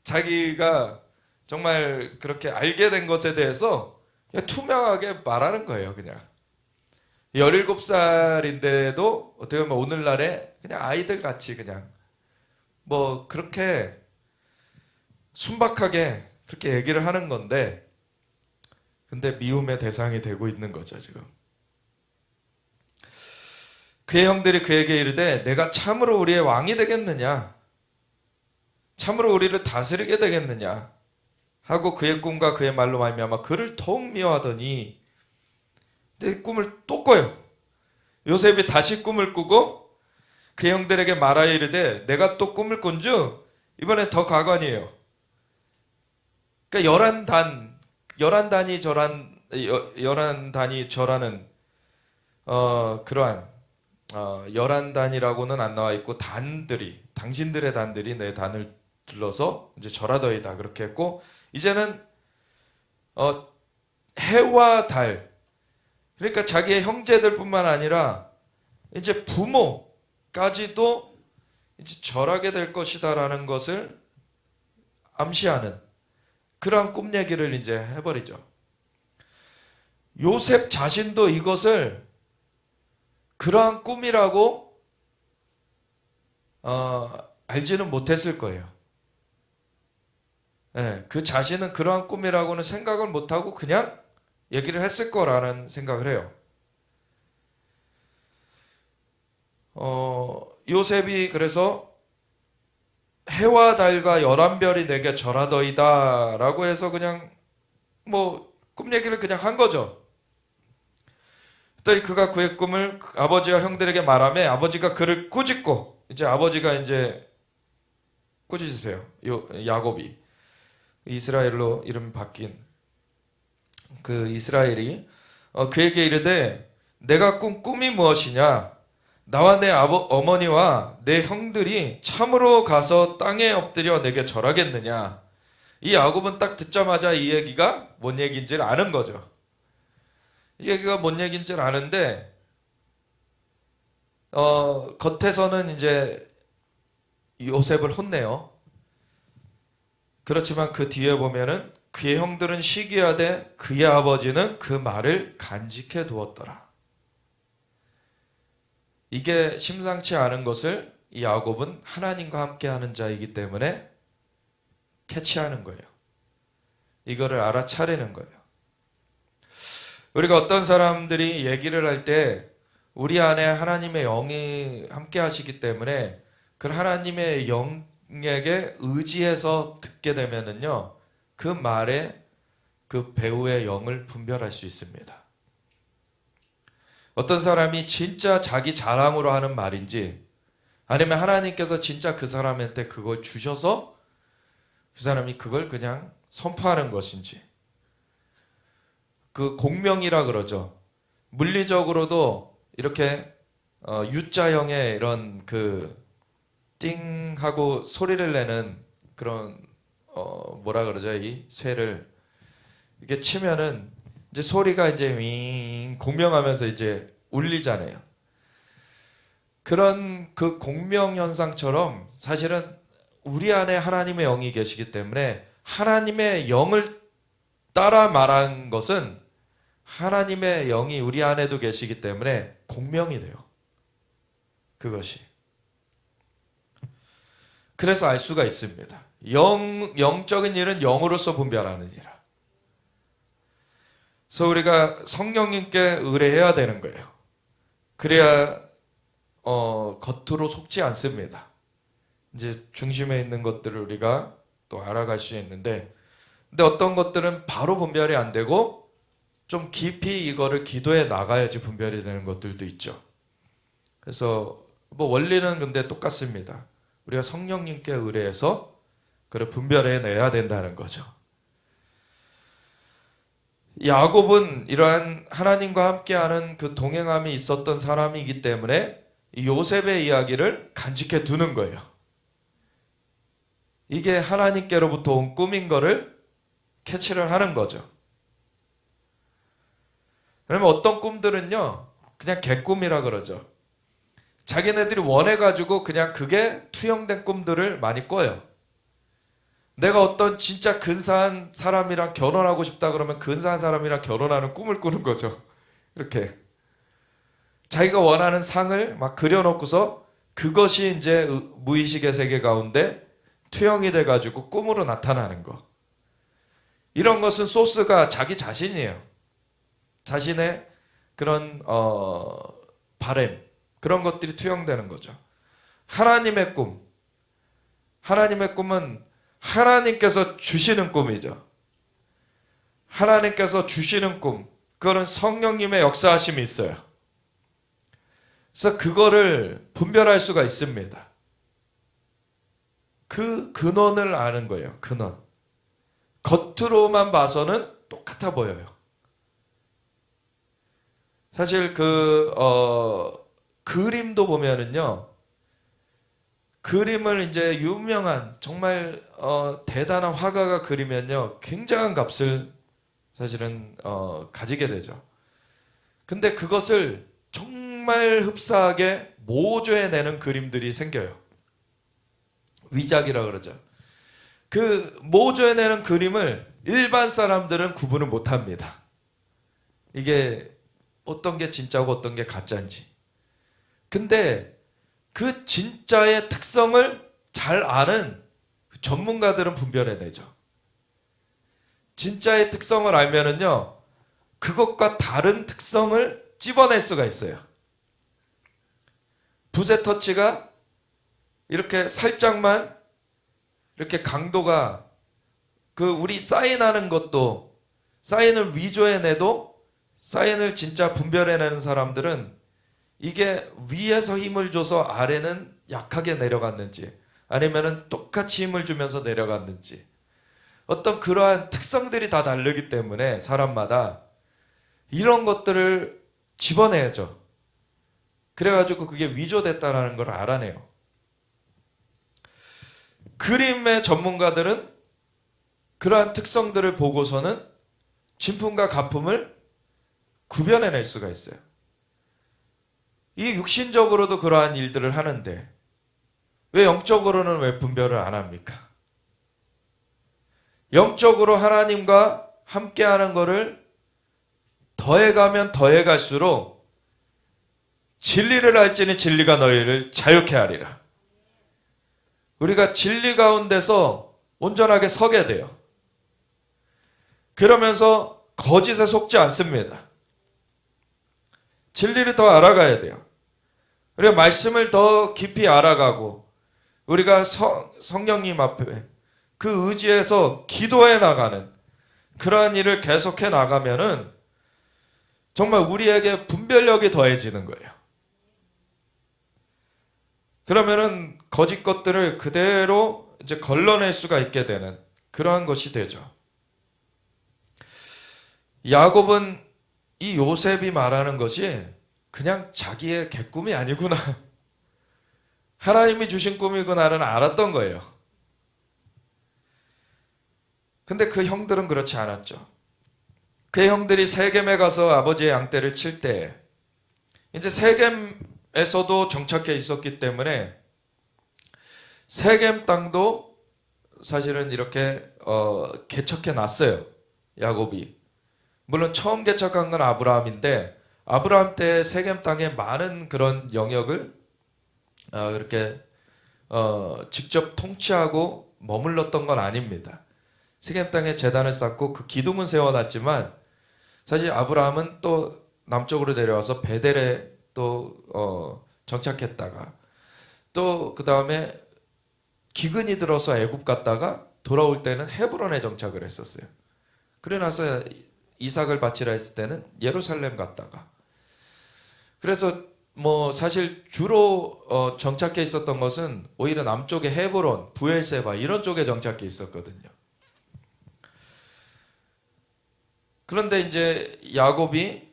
자기가 정말 그렇게 알게 된 것에 대해서 그냥 투명하게 말하는 거예요. 그냥 17살인데도 어떻게 보면 오늘날에 그냥 아이들 같이 그냥 뭐 그렇게 순박하게 그렇게 얘기를 하는 건데, 근데 미움의 대상이 되고 있는 거죠 지금. 그의 형들이 그에게 이르되 내가 참으로 우리의 왕이 되겠느냐, 참으로 우리를 다스리게 되겠느냐 하고 그의 꿈과 그의 말로 말미암아 그를 더욱 미워하더니 내 꿈을 또 꿔요. 요셉이 다시 꿈을 꾸고 그 형들에게 말하여 이르되 내가 또 꿈을 꾼즉 이번엔 더 가관이에요. 그러니까 열한 단이 절하는 그러한 11단이라고는 안 나와 있고 단들이, 당신들의 단들이 내 단을 둘러서 이제 절하더이다 그렇게 했고, 이제는 해와 달, 그러니까 자기의 형제들뿐만 아니라 이제 부모까지도 이제 절하게 될 것이다라는 것을 암시하는 그러한 꿈 얘기를 이제 해버리죠. 요셉 자신도 이것을 그러한 꿈이라고 알지는 못했을 거예요. 네, 그 자신은 그러한 꿈이라고는 생각을 못하고 그냥 얘기를 했을 거라는 생각을 해요. 요셉이 그래서 해와 달과 11별이 내게 절하더이다 라고 해서 그냥 뭐 꿈 얘기를 그냥 한 거죠. 그랬더니 그가 그의 꿈을 아버지와 형들에게 말하며 아버지가 그를 꾸짖고, 이제 아버지가 이제 꾸짖으세요. 야곱이 이스라엘로 이름 바뀐 그 이스라엘이 그에게 이르되 내가 꾼 꿈이 무엇이냐, 나와 내 어머니와 내 형들이 참으로 가서 땅에 엎드려 내게 절하겠느냐. 이 야곱은 딱 듣자마자 이 얘기가 뭔 얘기인지를 아는 거죠. 이 얘기가 뭔 얘기인지를 아는데 겉에서는 이제 요셉을 혼내요. 그렇지만 그 뒤에 보면은 그의 형들은 시기하되 그의 아버지는 그 말을 간직해 두었더라. 이게 심상치 않은 것을 이 야곱은 하나님과 함께하는 자이기 때문에 캐치하는 거예요. 이거를 알아차리는 거예요. 우리가 어떤 사람들이 얘기를 할 때 우리 안에 하나님의 영이 함께 하시기 때문에 그 하나님의 영에게 의지해서 듣게 되면은요, 그 말에 그 배우의 영을 분별할 수 있습니다. 어떤 사람이 진짜 자기 자랑으로 하는 말인지 아니면 하나님께서 진짜 그 사람한테 그걸 주셔서 그 사람이 그걸 그냥 선포하는 것인지. 그 공명이라 그러죠. 물리적으로도 이렇게 U자형의 이런 그 띵 하고 소리를 내는 그런 뭐라 그러죠? 이 쇠를 이렇게 치면은 이제 소리가 이제 윙 공명하면서 이제 울리잖아요. 그런 그 공명 현상처럼 사실은 우리 안에 하나님의 영이 계시기 때문에 하나님의 영을 따라 말한 것은 하나님의 영이 우리 안에도 계시기 때문에 공명이 돼요. 그것이. 그래서 알 수가 있습니다. 영적인 일은 영으로서 분별하느니라. 그래서 우리가 성령님께 의뢰해야 되는 거예요. 그래야 겉으로 속지 않습니다. 이제 중심에 있는 것들을 우리가 또 알아갈 수 있는데, 근데 어떤 것들은 바로 분별이 안 되고 좀 깊이 이거를 기도해 나가야지 분별이 되는 것들도 있죠. 그래서 뭐 원리는 근데 똑같습니다. 우리가 성령님께 의뢰해서 그걸 분별해 내야 된다는 거죠. 야곱은 이러한 하나님과 함께하는 그 동행함이 있었던 사람이기 때문에 이 요셉의 이야기를 간직해 두는 거예요. 이게 하나님께로부터 온 꿈인 거를 캐치를 하는 거죠. 그러면 어떤 꿈들은요, 그냥 개꿈이라 그러죠. 자기네들이 원해가지고 그냥 그게 투영된 꿈들을 많이 꿔요. 내가 어떤 진짜 근사한 사람이랑 결혼하고 싶다 그러면 근사한 사람이랑 결혼하는 꿈을 꾸는 거죠. 이렇게 자기가 원하는 상을 막 그려놓고서 그것이 이제 무의식의 세계 가운데 투영이 돼가지고 꿈으로 나타나는 거. 이런 것은 소스가 자기 자신이에요. 자신의 그런 바램, 그런 것들이 투영되는 거죠. 하나님의 꿈, 하나님의 꿈은 하나님께서 주시는 꿈이죠. 하나님께서 주시는 꿈, 그거는 성령님의 역사하심이 있어요. 그래서 그거를 분별할 수가 있습니다. 그 근원을 아는 거예요. 근원. 겉으로만 봐서는 똑같아 보여요. 사실 그림도 보면은요, 그림을 이제 유명한 정말 대단한 화가가 그리면요, 굉장한 값을 사실은 가지게 되죠. 근데 그것을 정말 흡사하게 모조해내는 그림들이 생겨요. 위작이라 그러죠. 그 모조해내는 그림을 일반 사람들은 구분을 못합니다. 이게 어떤 게 진짜고 어떤 게 가짜인지. 근데 그 진짜의 특성을 잘 아는 전문가들은 분별해내죠. 진짜의 특성을 알면은요, 그것과 다른 특성을 찝어낼 수가 있어요. 붓의 터치가 이렇게 살짝만 이렇게 강도가 우리 사인하는 것도 사인을 위조해내도 사인을 진짜 분별해내는 사람들은 이게 위에서 힘을 줘서 아래는 약하게 내려갔는지 아니면은 똑같이 힘을 주면서 내려갔는지 어떤 그러한 특성들이 다 다르기 때문에 사람마다 이런 것들을 집어내야죠. 그래가지고 그게 위조됐다는 걸 알아내요. 그림의 전문가들은 그러한 특성들을 보고서는 진품과 가품을 구별해낼 수가 있어요. 이 육신적으로도 그러한 일들을 하는데 왜 영적으로는 왜 분별을 안 합니까? 영적으로 하나님과 함께하는 것을 더해가면 더해갈수록 진리를 알지니 진리가 너희를 자유케 하리라. 우리가 진리 가운데서 온전하게 서게 돼요. 그러면서 거짓에 속지 않습니다. 진리를 더 알아가야 돼요. 우리가 말씀을 더 깊이 알아가고 우리가 성령님 앞에 그 의지에서 기도해 나가는 그러한 일을 계속해 나가면은 정말 우리에게 분별력이 더해지는 거예요. 그러면은 거짓 것들을 그대로 이제 걸러낼 수가 있게 되는 그러한 것이 되죠. 야곱은 이 요셉이 말하는 것이 그냥 자기의 개꿈이 아니구나. 하나님이 주신 꿈이구나는 알았던 거예요. 근데 그 형들은 그렇지 않았죠. 그 형들이 세겜에 가서 아버지의 양떼를 칠 때 이제 세겜에서도 정착해 있었기 때문에 세겜 땅도 사실은 이렇게 개척해 놨어요. 야곱이. 물론 처음 개척한 건 아브라함인데 아브라함 때 세겜 땅에 많은 그런 영역을 이렇게 직접 통치하고 머물렀던 건 아닙니다. 세겜 땅에 제단을 쌓고 그 기둥은 세워놨지만 사실 아브라함은 또 남쪽으로 내려와서 베델에 또 정착했다가 또 그 다음에 기근이 들어서 애굽 갔다가 돌아올 때는 헤브론에 정착을 했었어요. 그래 나서 이삭을 바치라 했을 때는 예루살렘 갔다가, 그래서 뭐 사실 주로 정착해 있었던 것은 오히려 남쪽의 헤브론, 부엘세바 이런 쪽에 정착해 있었거든요. 그런데 이제 야곱이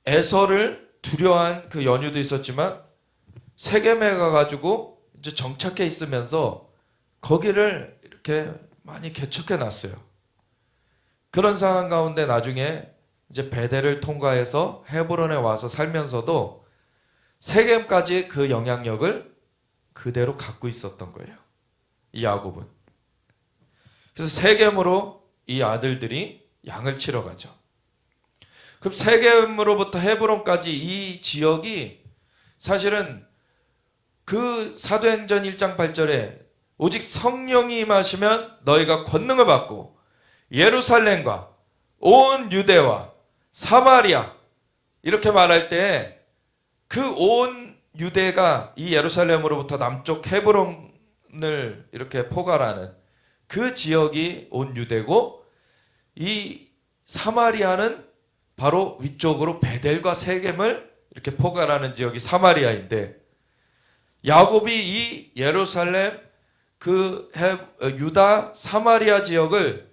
에서를 두려워한 그 연유도 있었지만 세겜에 가가지고 이제 정착해 있으면서 거기를 이렇게 많이 개척해 놨어요. 그런 상황 가운데 나중에 이제 베델을 통과해서 헤브론에 와서 살면서도 세겜까지 그 영향력을 그대로 갖고 있었던 거예요, 이 야곱은. 그래서 세겜으로 이 아들들이 양을 치러 가죠. 그럼 세겜으로부터 헤브론까지 이 지역이 사실은 그 사도행전 1장 8절에 오직 성령이 임하시면 너희가 권능을 받고 예루살렘과 온 유대와 사마리아 이렇게 말할 때 그 온 유대가 이 예루살렘으로부터 남쪽 헤브론을 이렇게 포괄하는 그 지역이 온 유대고, 이 사마리아는 바로 위쪽으로 베델과 세겜을 이렇게 포괄하는 지역이 사마리아인데, 야곱이 이 예루살렘 유다 사마리아 지역을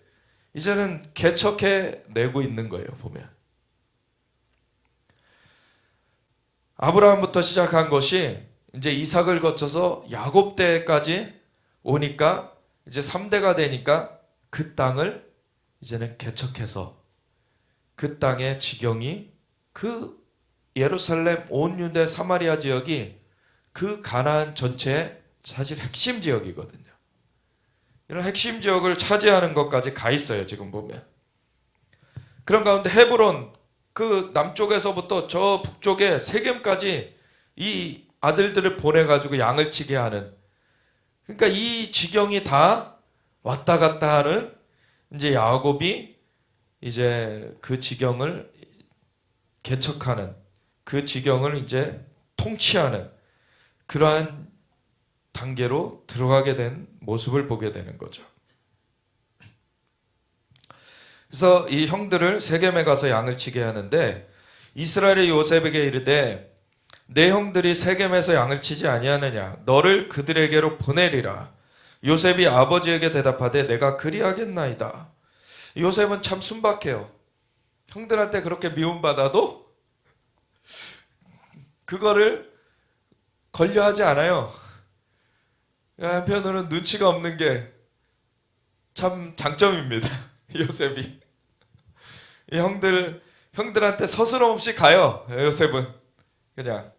이제는 개척해 내고 있는 거예요. 보면 아브라함부터 시작한 것이 이제 이삭을 거쳐서 야곱 때까지 오니까 이제 3대가 되니까 그 땅을 이제는 개척해서 그 땅의 지경이 그 예루살렘 온 유대 사마리아 지역이 그 가나안 전체의 사실 핵심 지역이거든요. 이런 핵심 지역을 차지하는 것까지 가 있어요, 지금 보면. 그런 가운데 헤브론 그 남쪽에서부터 저 북쪽에 세겜까지 이 아들들을 보내가지고 양을 치게 하는, 그러니까 이 지경이 다 왔다 갔다 하는 이제 야곱이 이제 그 지경을 개척하는, 그 지경을 이제 통치하는 그러한 단계로 들어가게 된 모습을 보게 되는 거죠. 그래서 이 형들을 세겜에 가서 양을 치게 하는데, 이스라엘의 요셉에게 이르되 내 형들이 세겜에서 양을 치지 아니하느냐, 너를 그들에게로 보내리라. 요셉이 아버지에게 대답하되 내가 그리하겠나이다. 요셉은 참 순박해요. 형들한테 그렇게 미움받아도 그거를 걸려하지 않아요. 한편으로는 눈치가 없는 게 참 장점입니다. 요셉이 이 형들한테 서스럼 없이 가요. 요셉은 그냥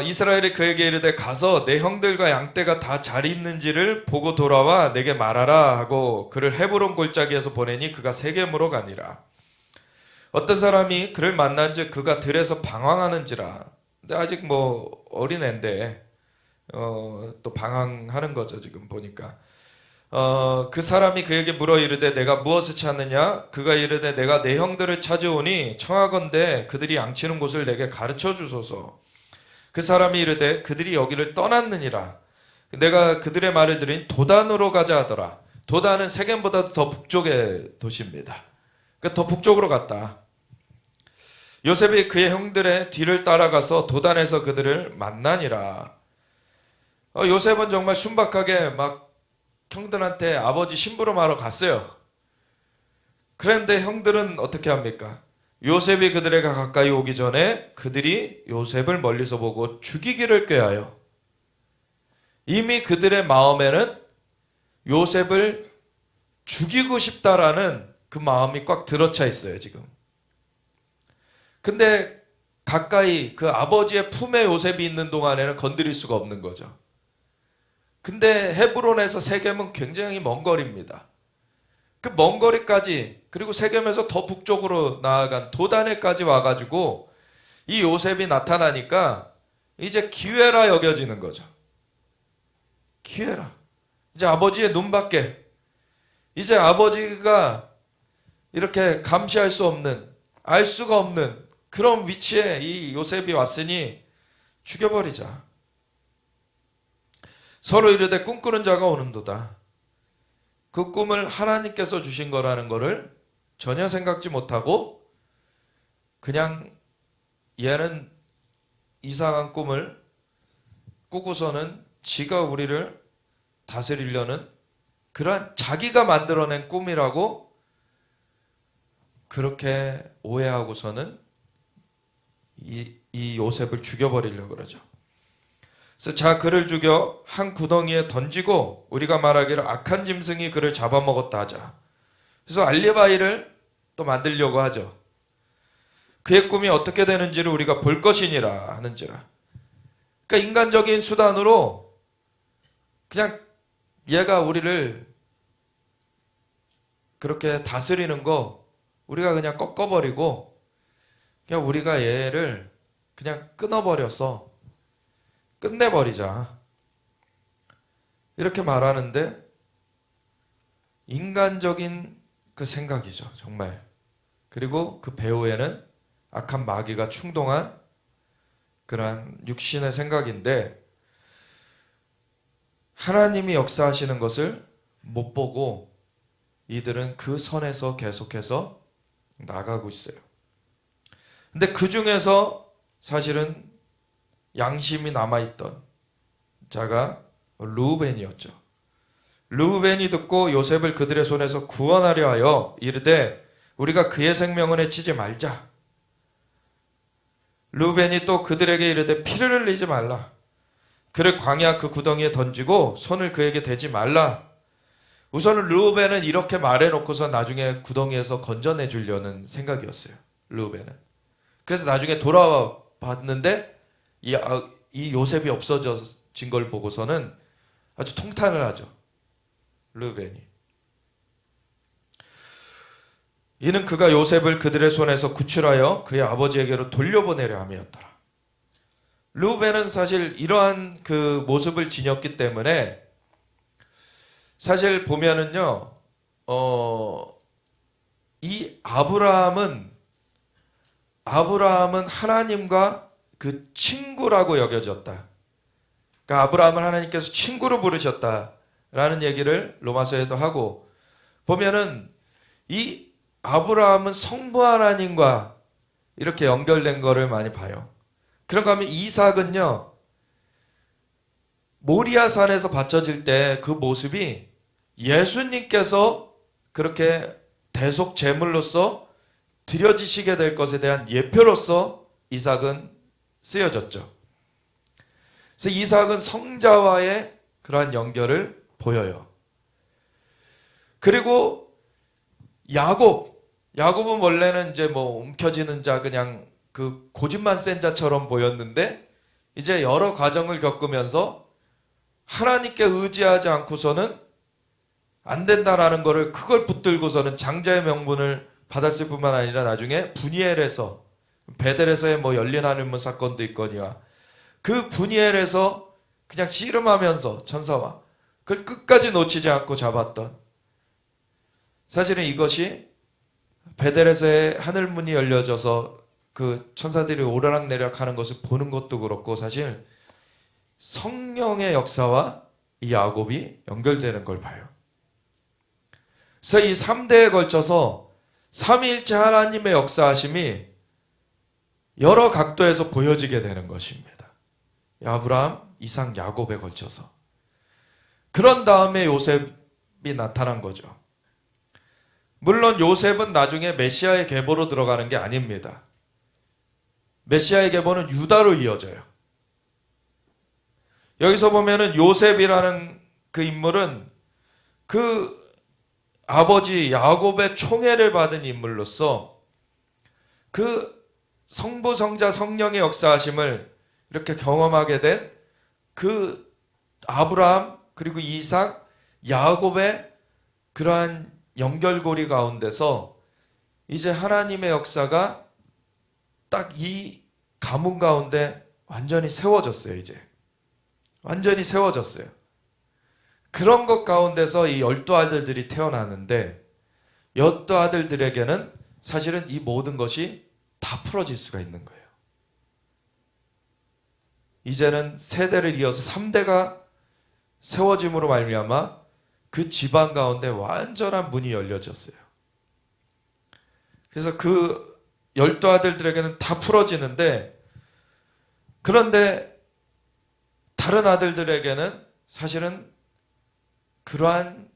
이스라엘이 그에게 이르되 가서 내 형들과 양떼가 다 잘 있는지를 보고 돌아와 내게 말하라 하고 그를 헤브론 골짜기에서 보내니 그가 세겜으로 가니라. 어떤 사람이 그를 만난즉 그가 들에서 방황하는지라. 근데 아직 뭐 어린애인데 또 방황하는 거죠, 지금 보니까. 그 사람이 그에게 물어 이르되 내가 무엇을 찾느냐? 그가 이르되 내가 내 형들을 찾아오니 청하건대 그들이 양치는 곳을 내게 가르쳐 주소서. 그 사람이 이르되 그들이 여기를 떠났느니라. 내가 그들의 말을 들으니 도단으로 가자 하더라. 도단은 세겜보다도 더 북쪽의 도시입니다. 그러니까 더 북쪽으로 갔다. 요셉이 그의 형들의 뒤를 따라가서 도단에서 그들을 만나니라. 요셉은 정말 순박하게 막 형들한테 아버지 심부름하러 갔어요. 그런데 형들은 어떻게 합니까? 요셉이 그들에게 가까이 오기 전에 그들이 요셉을 멀리서 보고 죽이기를 꾀하여, 이미 그들의 마음에는 요셉을 죽이고 싶다라는 그 마음이 꽉 들어차 있어요, 지금. 근데 가까이 그 아버지의 품에 요셉이 있는 동안에는 건드릴 수가 없는 거죠. 근데 헤브론에서 세겜은 굉장히 먼 거리입니다. 그 먼 거리까지, 그리고 세겜에서 더 북쪽으로 나아간 도단에까지 와가지고 이 요셉이 나타나니까 이제 기회라 여겨지는 거죠. 기회라. 이제 아버지의 눈밖에, 이제 아버지가 이렇게 감시할 수 없는, 알 수가 없는 그런 위치에 이 요셉이 왔으니 죽여버리자. 서로 이르되 꿈꾸는 자가 오는도다. 그 꿈을 하나님께서 주신 거라는 거를 전혀 생각지 못하고 그냥 얘는 이상한 꿈을 꾸고서는 지가 우리를 다스리려는 그러한 자기가 만들어낸 꿈이라고 그렇게 오해하고서는 이 요셉을 죽여버리려고 그러죠. 그래서 자, 그를 죽여 한 구덩이에 던지고 우리가 말하기를 악한 짐승이 그를 잡아먹었다 하자. 그래서 알리바이를 또 만들려고 하죠. 그의 꿈이 어떻게 되는지를 우리가 볼 것이니라 하는지라. 그러니까 인간적인 수단으로 그냥 얘가 우리를 그렇게 다스리는 거 우리가 그냥 꺾어버리고 그냥 우리가 얘를 그냥 끊어버려서 끝내버리자. 이렇게 말하는데 인간적인 그 생각이죠. 정말. 그리고 그 배후에는 악한 마귀가 충동한 그러한 육신의 생각인데 하나님이 역사하시는 것을 못 보고 이들은 그 선에서 계속해서 나가고 있어요. 근데 그 중에서 사실은 양심이 남아있던 자가 르우벤이었죠. 르우벤이 듣고 요셉을 그들의 손에서 구원하려 하여 이르되 우리가 그의 생명을 해치지 말자. 르우벤이 또 그들에게 이르되 피를 흘리지 말라. 그를 광야 그 구덩이에 던지고 손을 그에게 대지 말라. 우선은 르우벤은 이렇게 말해놓고서 나중에 구덩이에서 건져내 주려는 생각이었어요. 르우벤은. 그래서 나중에 돌아와 봤는데 이 요셉이 없어진 걸 보고서는 아주 통탄을 하죠. 르우벤이. 이는 그가 요셉을 그들의 손에서 구출하여 그의 아버지에게로 돌려보내려 함이었더라. 르우벤은 사실 이러한 그 모습을 지녔기 때문에 사실 보면은요, 이 아브라함은 하나님과 그 친구라고 여겨졌다. 그러니까 아브라함을 하나님께서 친구로 부르셨다라는 얘기를 로마서에도 하고 보면은 이 아브라함은 성부 하나님과 이렇게 연결된 거를 많이 봐요. 그런가 하면 이삭은요, 모리아산에서 바쳐질 때 그 모습이 예수님께서 그렇게 대속 제물로서 드려지시게 될 것에 대한 예표로서 이삭은 쓰여졌죠. 그래서 이삭은 성자와의 그러한 연결을 보여요. 그리고 야곱은 원래는 이제 뭐 움켜쥐는 자, 그냥 그 고집만 센 자처럼 보였는데 이제 여러 과정을 겪으면서 하나님께 의지하지 않고서는 안 된다라는 거를 그걸 붙들고서는 장자의 명분을 받았을 뿐만 아니라 나중에 분이엘에서 베델에서의 뭐 열린 하늘문 사건도 있거니와 그 분이엘에서 그냥 씨름하면서 천사와 그걸 끝까지 놓치지 않고 잡았던, 사실은 이것이 베델에서의 하늘문이 열려져서 그 천사들이 오르락내리락 하는 것을 보는 것도 그렇고 사실 성령의 역사와 이 야곱이 연결되는 걸 봐요. 그래서 이 3대에 걸쳐서 삼위일체 하나님의 역사하심이 여러 각도에서 보여지게 되는 것입니다. 아브라함, 이삭, 야곱에 걸쳐서. 그런 다음에 요셉이 나타난 거죠. 물론 요셉은 나중에 메시아의 계보로 들어가는 게 아닙니다. 메시아의 계보는 유다로 이어져요. 여기서 보면은 요셉이라는 그 인물은 그 아버지 야곱의 총애를 받은 인물로서 그 성부, 성자, 성령의 역사하심을 이렇게 경험하게 된 그 아브라함 그리고 이삭, 야곱의 그러한 연결고리 가운데서 이제 하나님의 역사가 딱 이 가문 가운데 완전히 세워졌어요. 이제 완전히 세워졌어요. 그런 것 가운데서 이 12아들들이 태어나는데 12아들들에게는 사실은 이 모든 것이 다 풀어질 수가 있는 거예요. 이제는 세대를 이어서 3대가 세워짐으로 말미암아 그 집안 가운데 완전한 문이 열려졌어요. 그래서 그 12아들들에게는 다 풀어지는데, 그런데 다른 아들들에게는 사실은 그러한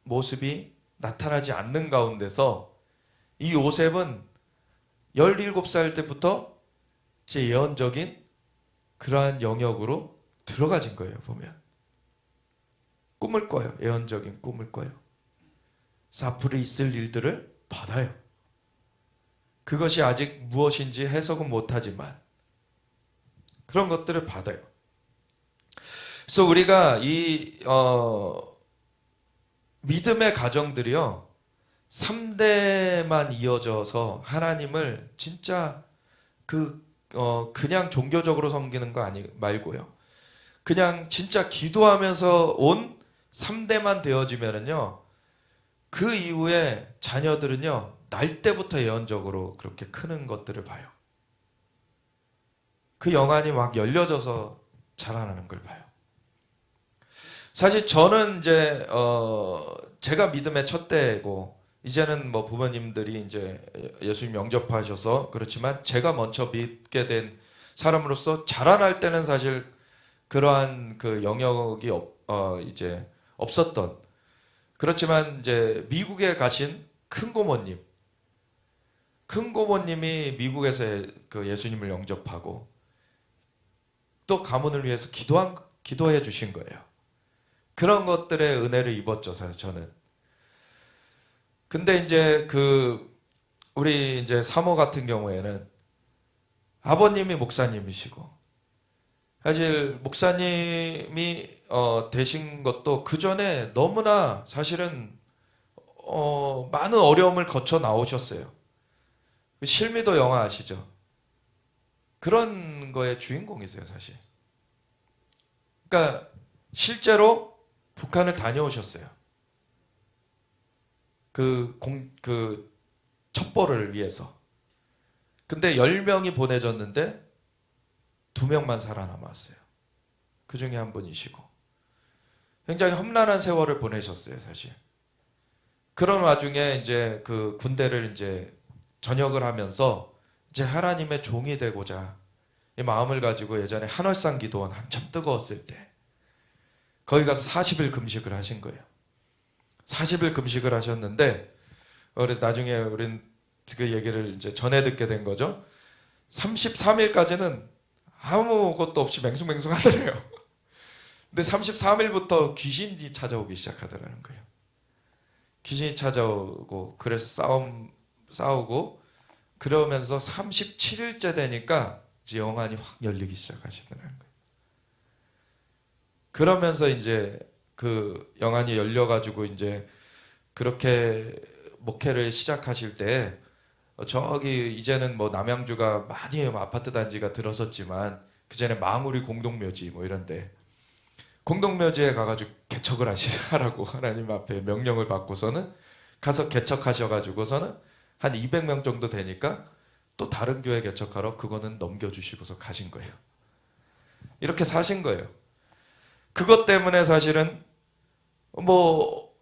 모습이 나타나지 않는 가운데서 이 요셉은 17살 때부터 제 예언적인 그러한 영역으로 들어가진 거예요. 보면 꿈을 꿔요. 예언적인 꿈을 꿔요. 그래서 앞으로 있을 일들을 받아요. 그것이 아직 무엇인지 해석은 못하지만 그런 것들을 받아요. 그래서 우리가 이 믿음의 가정들이요 3대만 이어져서 하나님을 진짜 그냥 종교적으로 섬기는 거 말고요, 그냥 진짜 기도하면서 온 3대만 되어지면은요 그 이후에 자녀들은요 날 때부터 예언적으로 그렇게 크는 것들을 봐요. 그 영안이 막 열려져서 자라나는 걸 봐요. 사실 저는 이제 제가 믿음의 첫 대고, 이제는 뭐 부모님들이 이제 예수님 영접하셔서 그렇지만 제가 먼저 믿게 된 사람으로서 자라날 때는 사실 그러한 그 영역이 이제 없었던, 그렇지만 이제 미국에 가신 큰 고모님이 미국에서 그 예수님을 영접하고 또 가문을 위해서 기도해 주신 거예요. 그런 것들의 은혜를 입었죠, 사실 저는. 근데 이제 우리 이제 사모 같은 경우에는 아버님이 목사님이시고, 사실 목사님이 되신 것도 그 전에 너무나 사실은 많은 어려움을 거쳐 나오셨어요. 실미도 영화 아시죠? 그런 거의 주인공이세요, 사실. 그러니까 실제로 북한을 다녀오셨어요. 그 첩보를 위해서. 근데 10명이 보내졌는데 2명만 살아남았어요. 그 중에 한 분이시고. 굉장히 험난한 세월을 보내셨어요, 사실. 그런 와중에 이제 그 군대를 이제 전역을 하면서 이제 하나님의 종이 되고자 이 마음을 가지고 예전에 한월상 기도원 한참 뜨거웠을 때 거기 가서 40일 금식을 하신 거예요. 40일 금식을 하셨는데, 그래서 나중에 우린 그 얘기를 이제 전해 듣게 된 거죠. 33일까지는 아무것도 없이 맹숭맹숭 하더래요. 근데 33일부터 귀신이 찾아오기 시작하더라는 거예요. 귀신이 찾아오고, 그래서 싸우고, 그러면서 37일째 되니까 이제 영안이 확 열리기 시작하시더라는 거예요. 그러면서 이제 그 영안이 열려가지고 이제 그렇게 목회를 시작하실 때, 저기 이제는 뭐 남양주가 많이 아파트 단지가 들어섰지만 그 전에 망우리 공동묘지 뭐 이런데 공동묘지에 가가지고 개척을 하시라고 하나님 앞에 명령을 받고서는 가서 개척하셔가지고서는 한 200명 정도 되니까 또 다른 교회 개척하러 그거는 넘겨주시고서 가신 거예요. 이렇게 사신 거예요. 그것 때문에 사실은 뭐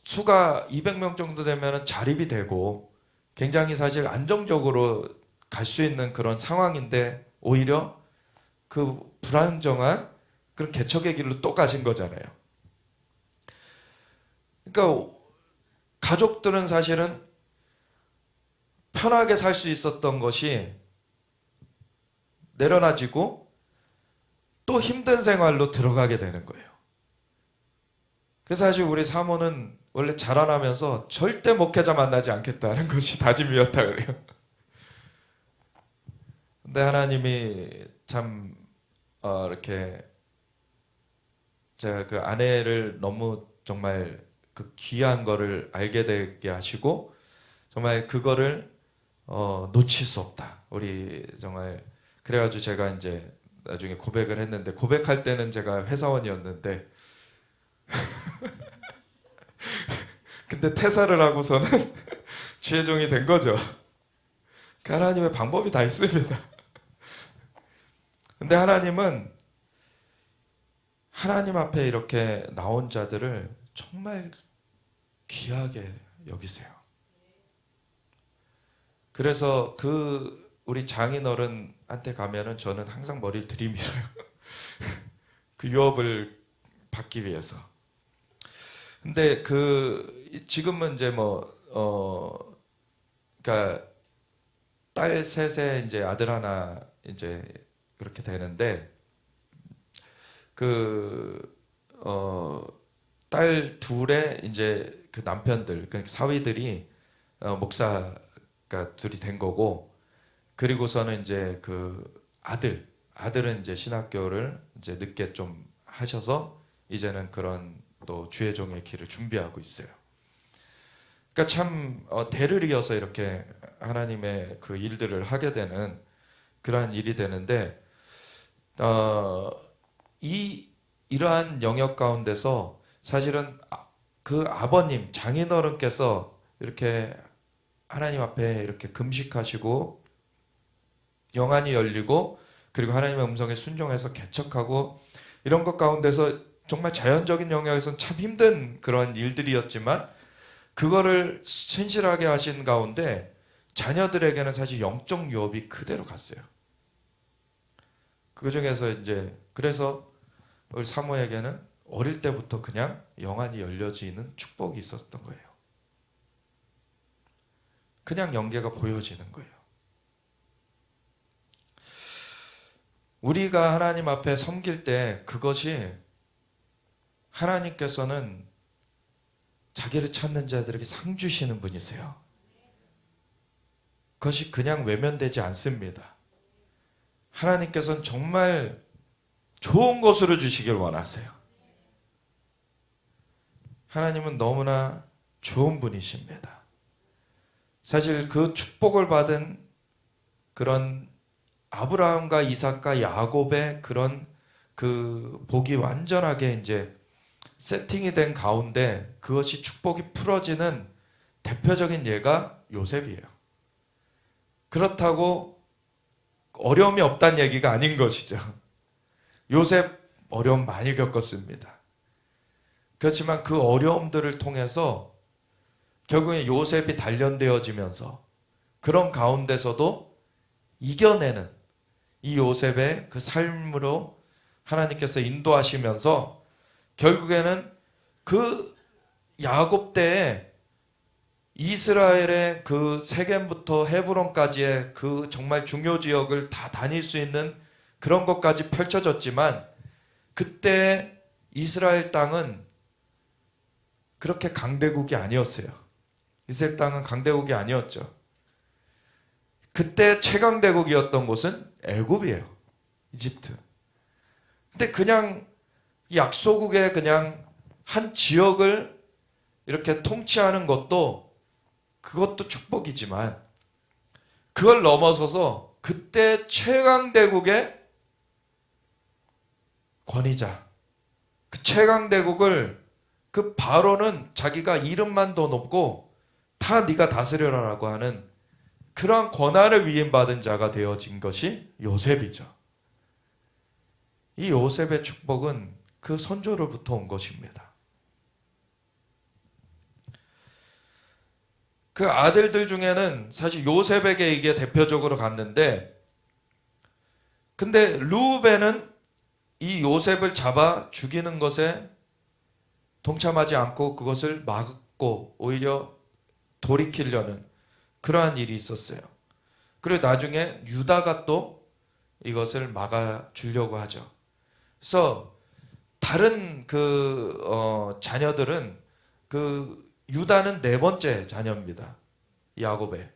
수가 200명 정도 되면 자립이 되고 굉장히 사실 안정적으로 갈 수 있는 그런 상황인데, 오히려 그 불안정한 그런 개척의 길로 또 가신 거잖아요. 그러니까 가족들은 사실은 편하게 살 수 있었던 것이 내려놔지고 또 힘든 생활로 들어가게 되는 거예요. 그래서 사실 우리 사모는 원래 자라나면서 절대 목회자 만나지 않겠다는 것이 다짐이었다 그래요. 근데 하나님이 참 이렇게 제가 그 아내를 너무 정말 그 귀한 거를 알게 되게 하시고 정말 그거를 놓칠 수 없다. 우리 정말 그래가지고 제가 이제 나중에 고백을 했는데 고백할 때는 제가 회사원이었는데 근데 퇴사를 하고서는 주의종이 된 거죠. 하나님의 방법이 다 있습니다. 근데 하나님은 하나님 앞에 이렇게 나온 자들을 정말 귀하게 여기세요. 그래서 우리 장인어른한테 가면은 저는 항상 머리를 들이밀어요. 그 유업을 받기 위해서. 근데 지금은 이제 그러니까 딸 셋에 이제 아들 하나 이제 그렇게 되는데 딸 둘에 이제 그 남편들, 그러니까 사위들이 목사가 둘이 된 거고, 그리고서는 이제 아들은 이제 신학교를 이제 늦게 좀 하셔서 이제는 그런 또 주의 종의 길을 준비하고 있어요. 그러니까 참 대를 이어서 이렇게 하나님의 그 일들을 하게 되는 그러한 일이 되는데 이러한 영역 가운데서 사실은 그 아버님 장인어른께서 이렇게 하나님 앞에 이렇게 금식하시고 영안이 열리고 그리고 하나님의 음성에 순종해서 개척하고 이런 것 가운데서 정말 자연적인 영역에서는 참 힘든 그런 일들이었지만 그거를 신실하게 하신 가운데 자녀들에게는 사실 영적 유업이 그대로 갔어요. 그 중에서 이제 그래서 우리 사모에게는 어릴 때부터 그냥 영안이 열려지는 축복이 있었던 거예요. 그냥 영계가 보여지는 거예요. 우리가 하나님 앞에 섬길 때 그것이 하나님께서는 자기를 찾는 자들에게 상 주시는 분이세요. 그것이 그냥 외면되지 않습니다. 하나님께서는 정말 좋은 것으로 주시길 원하세요. 하나님은 너무나 좋은 분이십니다. 사실 그 축복을 받은 그런 아브라함과 이삭과 야곱의 그런 그 복이 완전하게 이제 세팅이 된 가운데 그것이 축복이 풀어지는 대표적인 예가 요셉이에요. 그렇다고 어려움이 없다는 얘기가 아닌 것이죠. 요셉 어려움 많이 겪었습니다. 그렇지만 그 어려움들을 통해서 결국에 요셉이 단련되어지면서 그런 가운데서도 이겨내는 이 요셉의 그 삶으로 하나님께서 인도하시면서 결국에는 그 야곱 때에 이스라엘의 그 세겜부터 헤브론까지의 그 정말 중요 지역을 다 다닐 수 있는 그런 것까지 펼쳐졌지만 그때 이스라엘 땅은 그렇게 강대국이 아니었어요. 이스라엘 땅은 강대국이 아니었죠. 그때 최강대국이었던 곳은 애굽이에요. 이집트. 근데 그냥 약소국의 그냥 한 지역을 이렇게 통치하는 그것도 축복이지만 그걸 넘어서서 그때 최강대국의 권위자, 그 최강대국을 그 바로는 자기가 이름만 더 높고 다 네가 다스려라라고 하는 그러한 권한을 위임받은 자가 되어진 것이 요셉이죠. 이 요셉의 축복은 그 선조로부터 온 것입니다. 그 아들들 중에는 사실 요셉에게 이게 대표적으로 갔는데 근데 르우벤은 이 요셉을 잡아 죽이는 것에 동참하지 않고 그것을 막고 오히려 돌이키려는 그러한 일이 있었어요. 그리고 나중에 유다가 또 이것을 막아주려고 하죠. 그래서 다른 자녀들은 유다는 네 번째 자녀입니다. 야곱의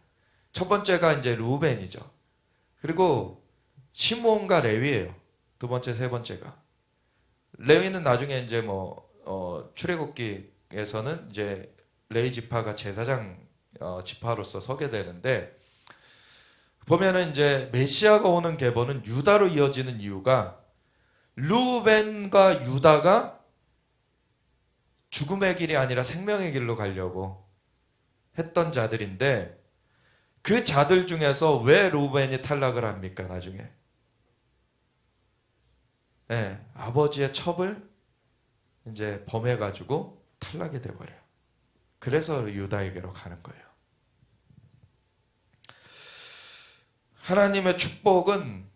첫 번째가 이제 르우벤이죠. 그리고 시므온과 레위예요. 두 번째, 세 번째가. 레위는 나중에 이제 출애굽기 지파에서는 이제 레위 지파가 제사장 지파로서 서게 되는데, 보면은 이제 메시아가 오는 계보는 유다로 이어지는 이유가 루벤과 유다가 죽음의 길이 아니라 생명의 길로 가려고 했던 자들인데, 그 자들 중에서 왜 루벤이 탈락을 합니까? 나중에 네, 아버지의 첩을 이제 범해가지고 탈락이 돼버려요. 그래서 유다에게로 가는 거예요. 하나님의 축복은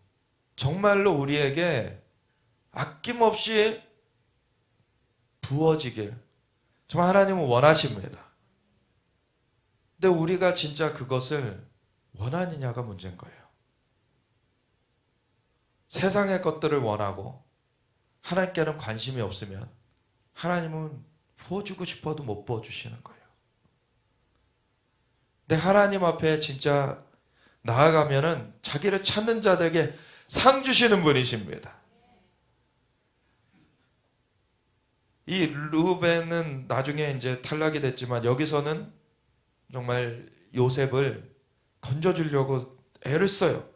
정말로 우리에게 아낌없이 부어지길 정말 하나님은 원하십니다. 근데 우리가 진짜 그것을 원하느냐가 문제인 거예요. 세상의 것들을 원하고 하나님께는 관심이 없으면 하나님은 부어주고 싶어도 못 부어주시는 거예요. 근데 하나님 앞에 진짜 나아가면은 자기를 찾는 자들에게 상 주시는 분이십니다. 이 루벤은 나중에 이제 탈락이 됐지만 여기서는 정말 요셉을 건져주려고 애를 써요.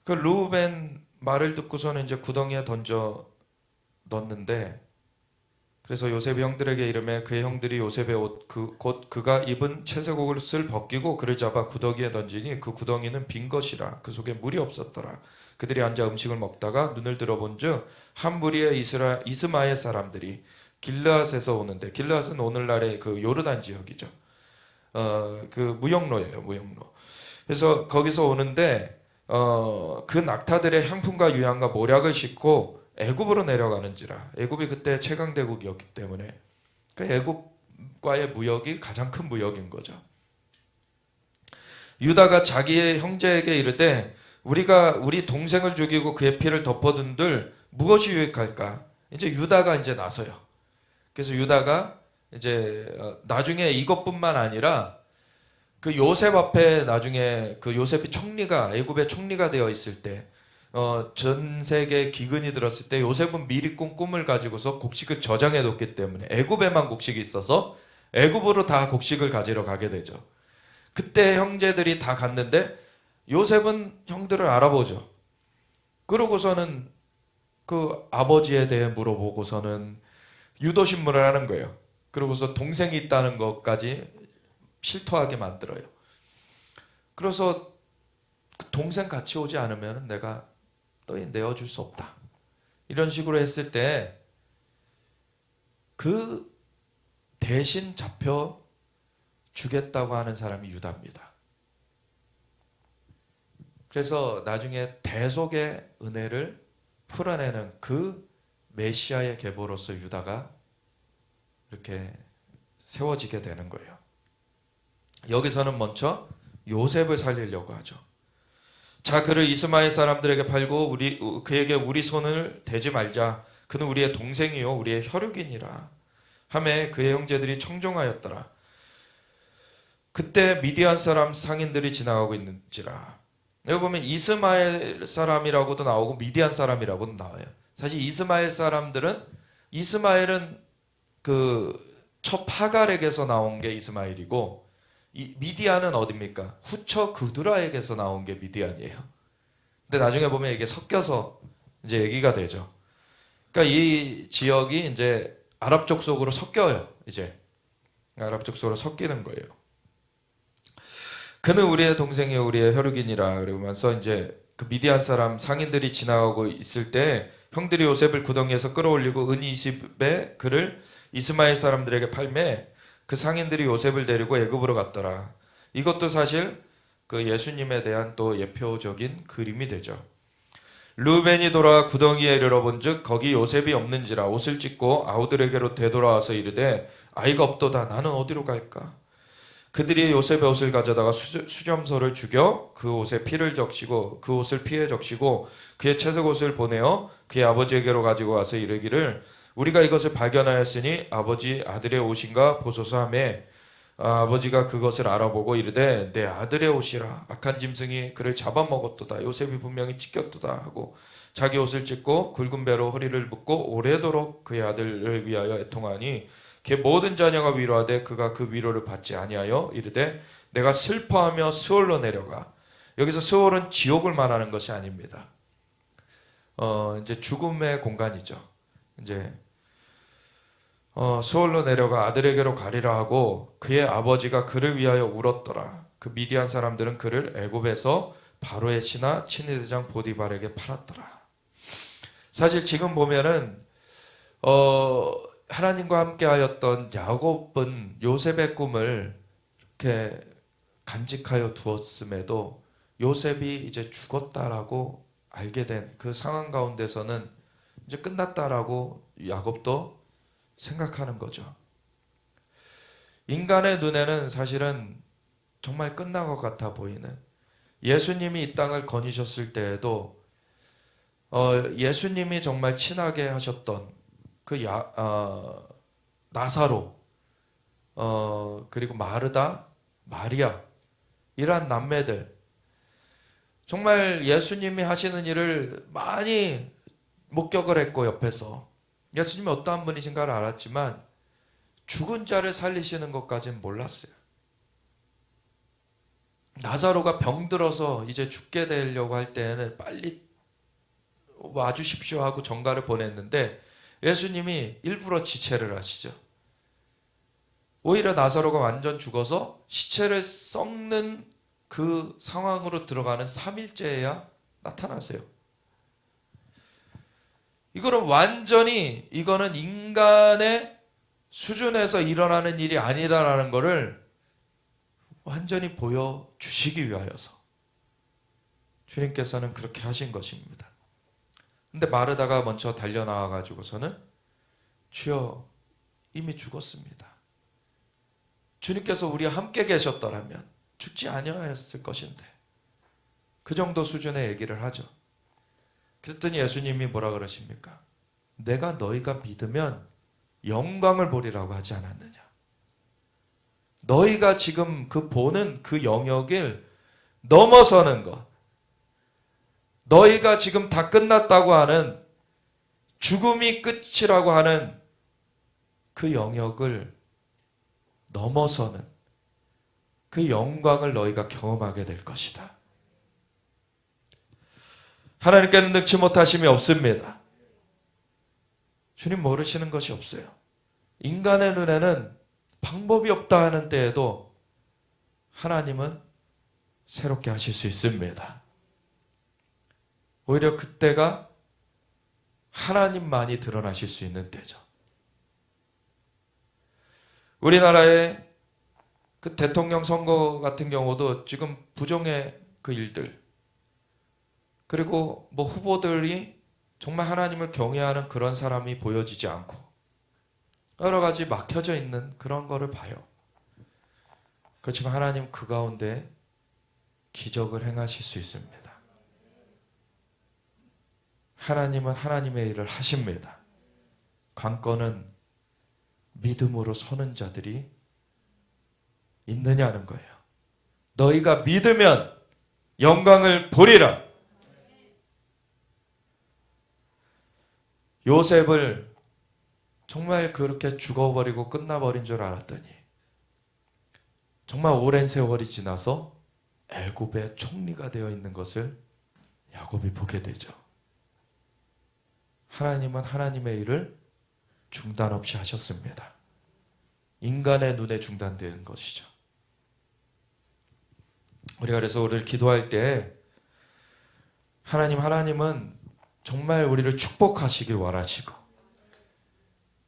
그 루벤 말을 듣고서는 이제 구덩이에 던져 넣었는데, 그래서 요셉의 형들에게 이르매 그의 형들이 요셉의 옷 곧 그가 입은 채색 옷을 벗기고 그를 잡아 구덩이에 던지니 그 구덩이는 빈 것이라 그 속에 물이 없었더라. 그들이 앉아 음식을 먹다가 눈을 들어본즉 한 무리의 이스마엘 사람들이 길르앗에서 오는데, 길르앗은 오늘날의 그 요르단 지역이죠. 그 무역로예요, 무역로. 그래서 거기서 오는데 그 낙타들의 향품과 유향과 모략을 싣고 애굽으로 내려가는지라. 애굽이 그때 최강대국이었기 때문에 그 애굽과의 무역이 가장 큰 무역인 거죠. 유다가 자기의 형제에게 이르되 우리가 우리 동생을 죽이고 그의 피를 덮어둔들 무엇이 유익할까? 이제 유다가 이제 나서요. 그래서 유다가 이제 나중에 이것뿐만 아니라 그 요셉 앞에 나중에 그 요셉이 총리가 애굽의 총리가 되어 있을 때 전 세계 기근이 들었을 때 요셉은 미리 꾼 꿈을 가지고서 곡식을 저장해 뒀기 때문에 애굽에만 곡식이 있어서 애굽으로 다 곡식을 가지러 가게 되죠. 그때 형제들이 다 갔는데 요셉은 형들을 알아보죠. 그러고서는 그 아버지에 대해 물어보고서는 유도신문을 하는 거예요. 그러고서 동생이 있다는 것까지 실토하게 만들어요. 그래서 동생 같이 오지 않으면 내가 너희 내어줄 수 없다. 이런 식으로 했을 때 그 대신 잡혀 주겠다고 하는 사람이 유다입니다. 그래서 나중에 대속의 은혜를 풀어내는 그 메시아의 계보로서 유다가 이렇게 세워지게 되는 거예요. 여기서는 먼저 요셉을 살리려고 하죠. 자, 그를 이스마엘 사람들에게 팔고 그에게 우리 손을 대지 말자. 그는 우리의 동생이요 우리의 혈육이니라 하매 그의 형제들이 청종하였더라. 그때 미디안 사람 상인들이 지나가고 있는지라. 여기 보면 이스마엘 사람이라고도 나오고 미디안 사람이라고도 나와요. 사실 이스마엘은 그 첫 하갈에게서 나온 게 이스마엘이고, 이 미디안은 어디입니까? 후처 그두라에게서 나온 게 미디안이에요. 근데 나중에 보면 이게 섞여서 이제 얘기가 되죠. 그러니까 이 지역이 이제 아랍 족속으로 섞여요. 이제 아랍 족속으로 섞이는 거예요. 그는 우리의 동생이 우리의 혈육이니라 그러면서 이제 그 미디안 사람 상인들이 지나가고 있을 때 형들이 요셉을 구덩이에서 끌어올리고 은 20에 그를 이스마엘 사람들에게 팔매 그 상인들이 요셉을 데리고 애굽으로 갔더라. 이것도 사실 그 예수님에 대한 또 예표적인 그림이 되죠. 르우벤이 돌아와 구덩이에 이르러본즉 거기 요셉이 없는지라 옷을 찢고 아우들에게로 되돌아와서 이르되 아이가 없도다. 나는 어디로 갈까? 그들이 요셉의 옷을 가져다가 수점소를 죽여 그 옷에 피를 적시고 그 옷을 피에 적시고 그의 채색 옷을 보내어 그의 아버지에게로 가지고 와서 이르기를 우리가 이것을 발견하였으니 아버지 아들의 옷인가 보소서 하매 아버지가 그것을 알아보고 이르되 내 아들의 옷이라. 악한 짐승이 그를 잡아먹었도다. 요셉이 분명히 찢겼도다 하고 자기 옷을 찢고 굵은 배로 허리를 묶고 오래도록 그의 아들을 위하여 애통하니 그의 모든 자녀가 위로하되 그가 그 위로를 받지 아니하여 이르되 내가 슬퍼하며 스올로 내려가. 여기서 스올은 지옥을 말하는 것이 아닙니다. 이제 죽음의 공간이죠. 이제 스올로 내려가 아들에게로 가리라 하고 그의 아버지가 그를 위하여 울었더라. 그 미디안 사람들은 그를 애굽에서 바로의 신하 친위대장 보디발에게 팔았더라. 사실 지금 보면은 하나님과 함께하였던 야곱은 요셉의 꿈을 이렇게 간직하여 두었음에도 요셉이 이제 죽었다라고 알게 된 그 상황 가운데서는 이제 끝났다라고 야곱도 생각하는 거죠. 인간의 눈에는 사실은 정말 끝난 것 같아 보이는, 예수님이 이 땅을 거니셨을 때에도 예수님이 정말 친하게 하셨던 그 나사로 그리고 마르다, 마리아 이러한 남매들, 정말 예수님이 하시는 일을 많이 목격을 했고 옆에서 예수님이 어떠한 분이신가를 알았지만 죽은 자를 살리시는 것까지는 몰랐어요. 나사로가 병들어서 이제 죽게 되려고 할 때에는 빨리 와주십시오 하고 전가를 보냈는데 예수님이 일부러 지체를 하시죠. 오히려 나사로가 완전 죽어서 시체를 썩는 그 상황으로 들어가는 3일째에야 나타나세요. 이거는 인간의 수준에서 일어나는 일이 아니라는 것을 완전히 보여주시기 위하여서 주님께서는 그렇게 하신 것입니다. 근데 마르다가 먼저 달려나와 가지고서는 주여 이미 죽었습니다. 주님께서 우리와 함께 계셨더라면 죽지 아니하였을 것인데, 그 정도 수준의 얘기를 하죠. 그랬더니 예수님이 뭐라 그러십니까? 내가 너희가 믿으면 영광을 보리라고 하지 않았느냐. 너희가 지금 그 보는 그 영역을 넘어서는 것, 너희가 지금 다 끝났다고 하는, 죽음이 끝이라고 하는 그 영역을 넘어서는 그 영광을 너희가 경험하게 될 것이다. 하나님께는 능치 못하심이 없습니다. 주님 모르시는 것이 없어요. 인간의 눈에는 방법이 없다 하는 때에도 하나님은 새롭게 하실 수 있습니다. 오히려 그때가 하나님만이 드러나실 수 있는 때죠. 우리나라의 그 대통령 선거 같은 경우도 지금 부정의 그 일들, 그리고 뭐 후보들이 정말 하나님을 경외하는 그런 사람이 보여지지 않고 여러 가지 막혀져 있는 그런 거를 봐요. 그렇지만 하나님 그 가운데 기적을 행하실 수 있습니다. 하나님은 하나님의 일을 하십니다. 관건은 믿음으로 서는 자들이 있느냐는 거예요. 너희가 믿으면 영광을 보리라. 요셉을 정말 그렇게 죽어버리고 끝나버린 줄 알았더니 정말 오랜 세월이 지나서 애굽의 총리가 되어 있는 것을 야곱이 보게 되죠. 하나님은 하나님의 일을 중단 없이 하셨습니다. 인간의 눈에 중단된 것이죠. 우리가 그래서 오늘 기도할 때 하나님은 정말 우리를 축복하시길 원하시고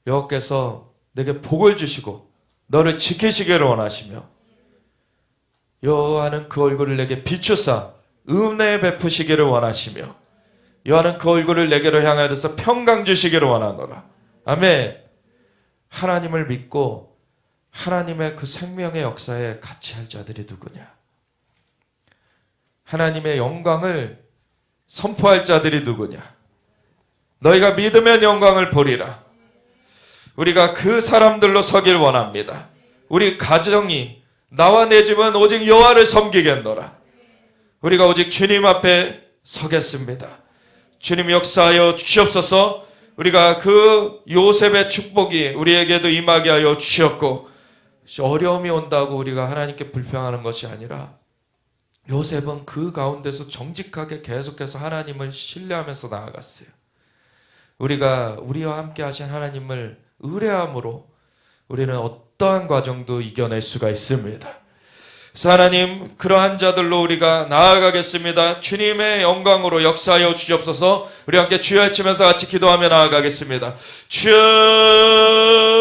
여호와께서 내게 복을 주시고 너를 지키시기를 원하시며 여호와는 그 얼굴을 내게 비추사 은혜 베푸시기를 원하시며 여호와는 그 얼굴을 내게로 향하여서 평강 주시기를 원하노라. 아멘. 하나님을 믿고 하나님의 그 생명의 역사에 같이 할 자들이 누구냐? 하나님의 영광을 선포할 자들이 누구냐? 너희가 믿으면 영광을 보리라. 우리가 그 사람들로 서길 원합니다. 우리 가정이, 나와 내 집은 오직 여호와를 섬기겠노라. 우리가 오직 주님 앞에 서겠습니다. 주님 역사하여 주시옵소서. 우리가 그 요셉의 축복이 우리에게도 임하게 하여 주시옵고, 어려움이 온다고 우리가 하나님께 불평하는 것이 아니라 요셉은 그 가운데서 정직하게 계속해서 하나님을 신뢰하면서 나아갔어요. 우리가 우리와 함께 하신 하나님을 의뢰함으로 우리는 어떠한 과정도 이겨낼 수가 있습니다. 그래서 하나님, 그러한 자들로 우리가 나아가겠습니다. 주님의 영광으로 역사하여 주시옵소서. 우리 함께 주여 외치면서 같이 기도하며 나아가겠습니다. 주여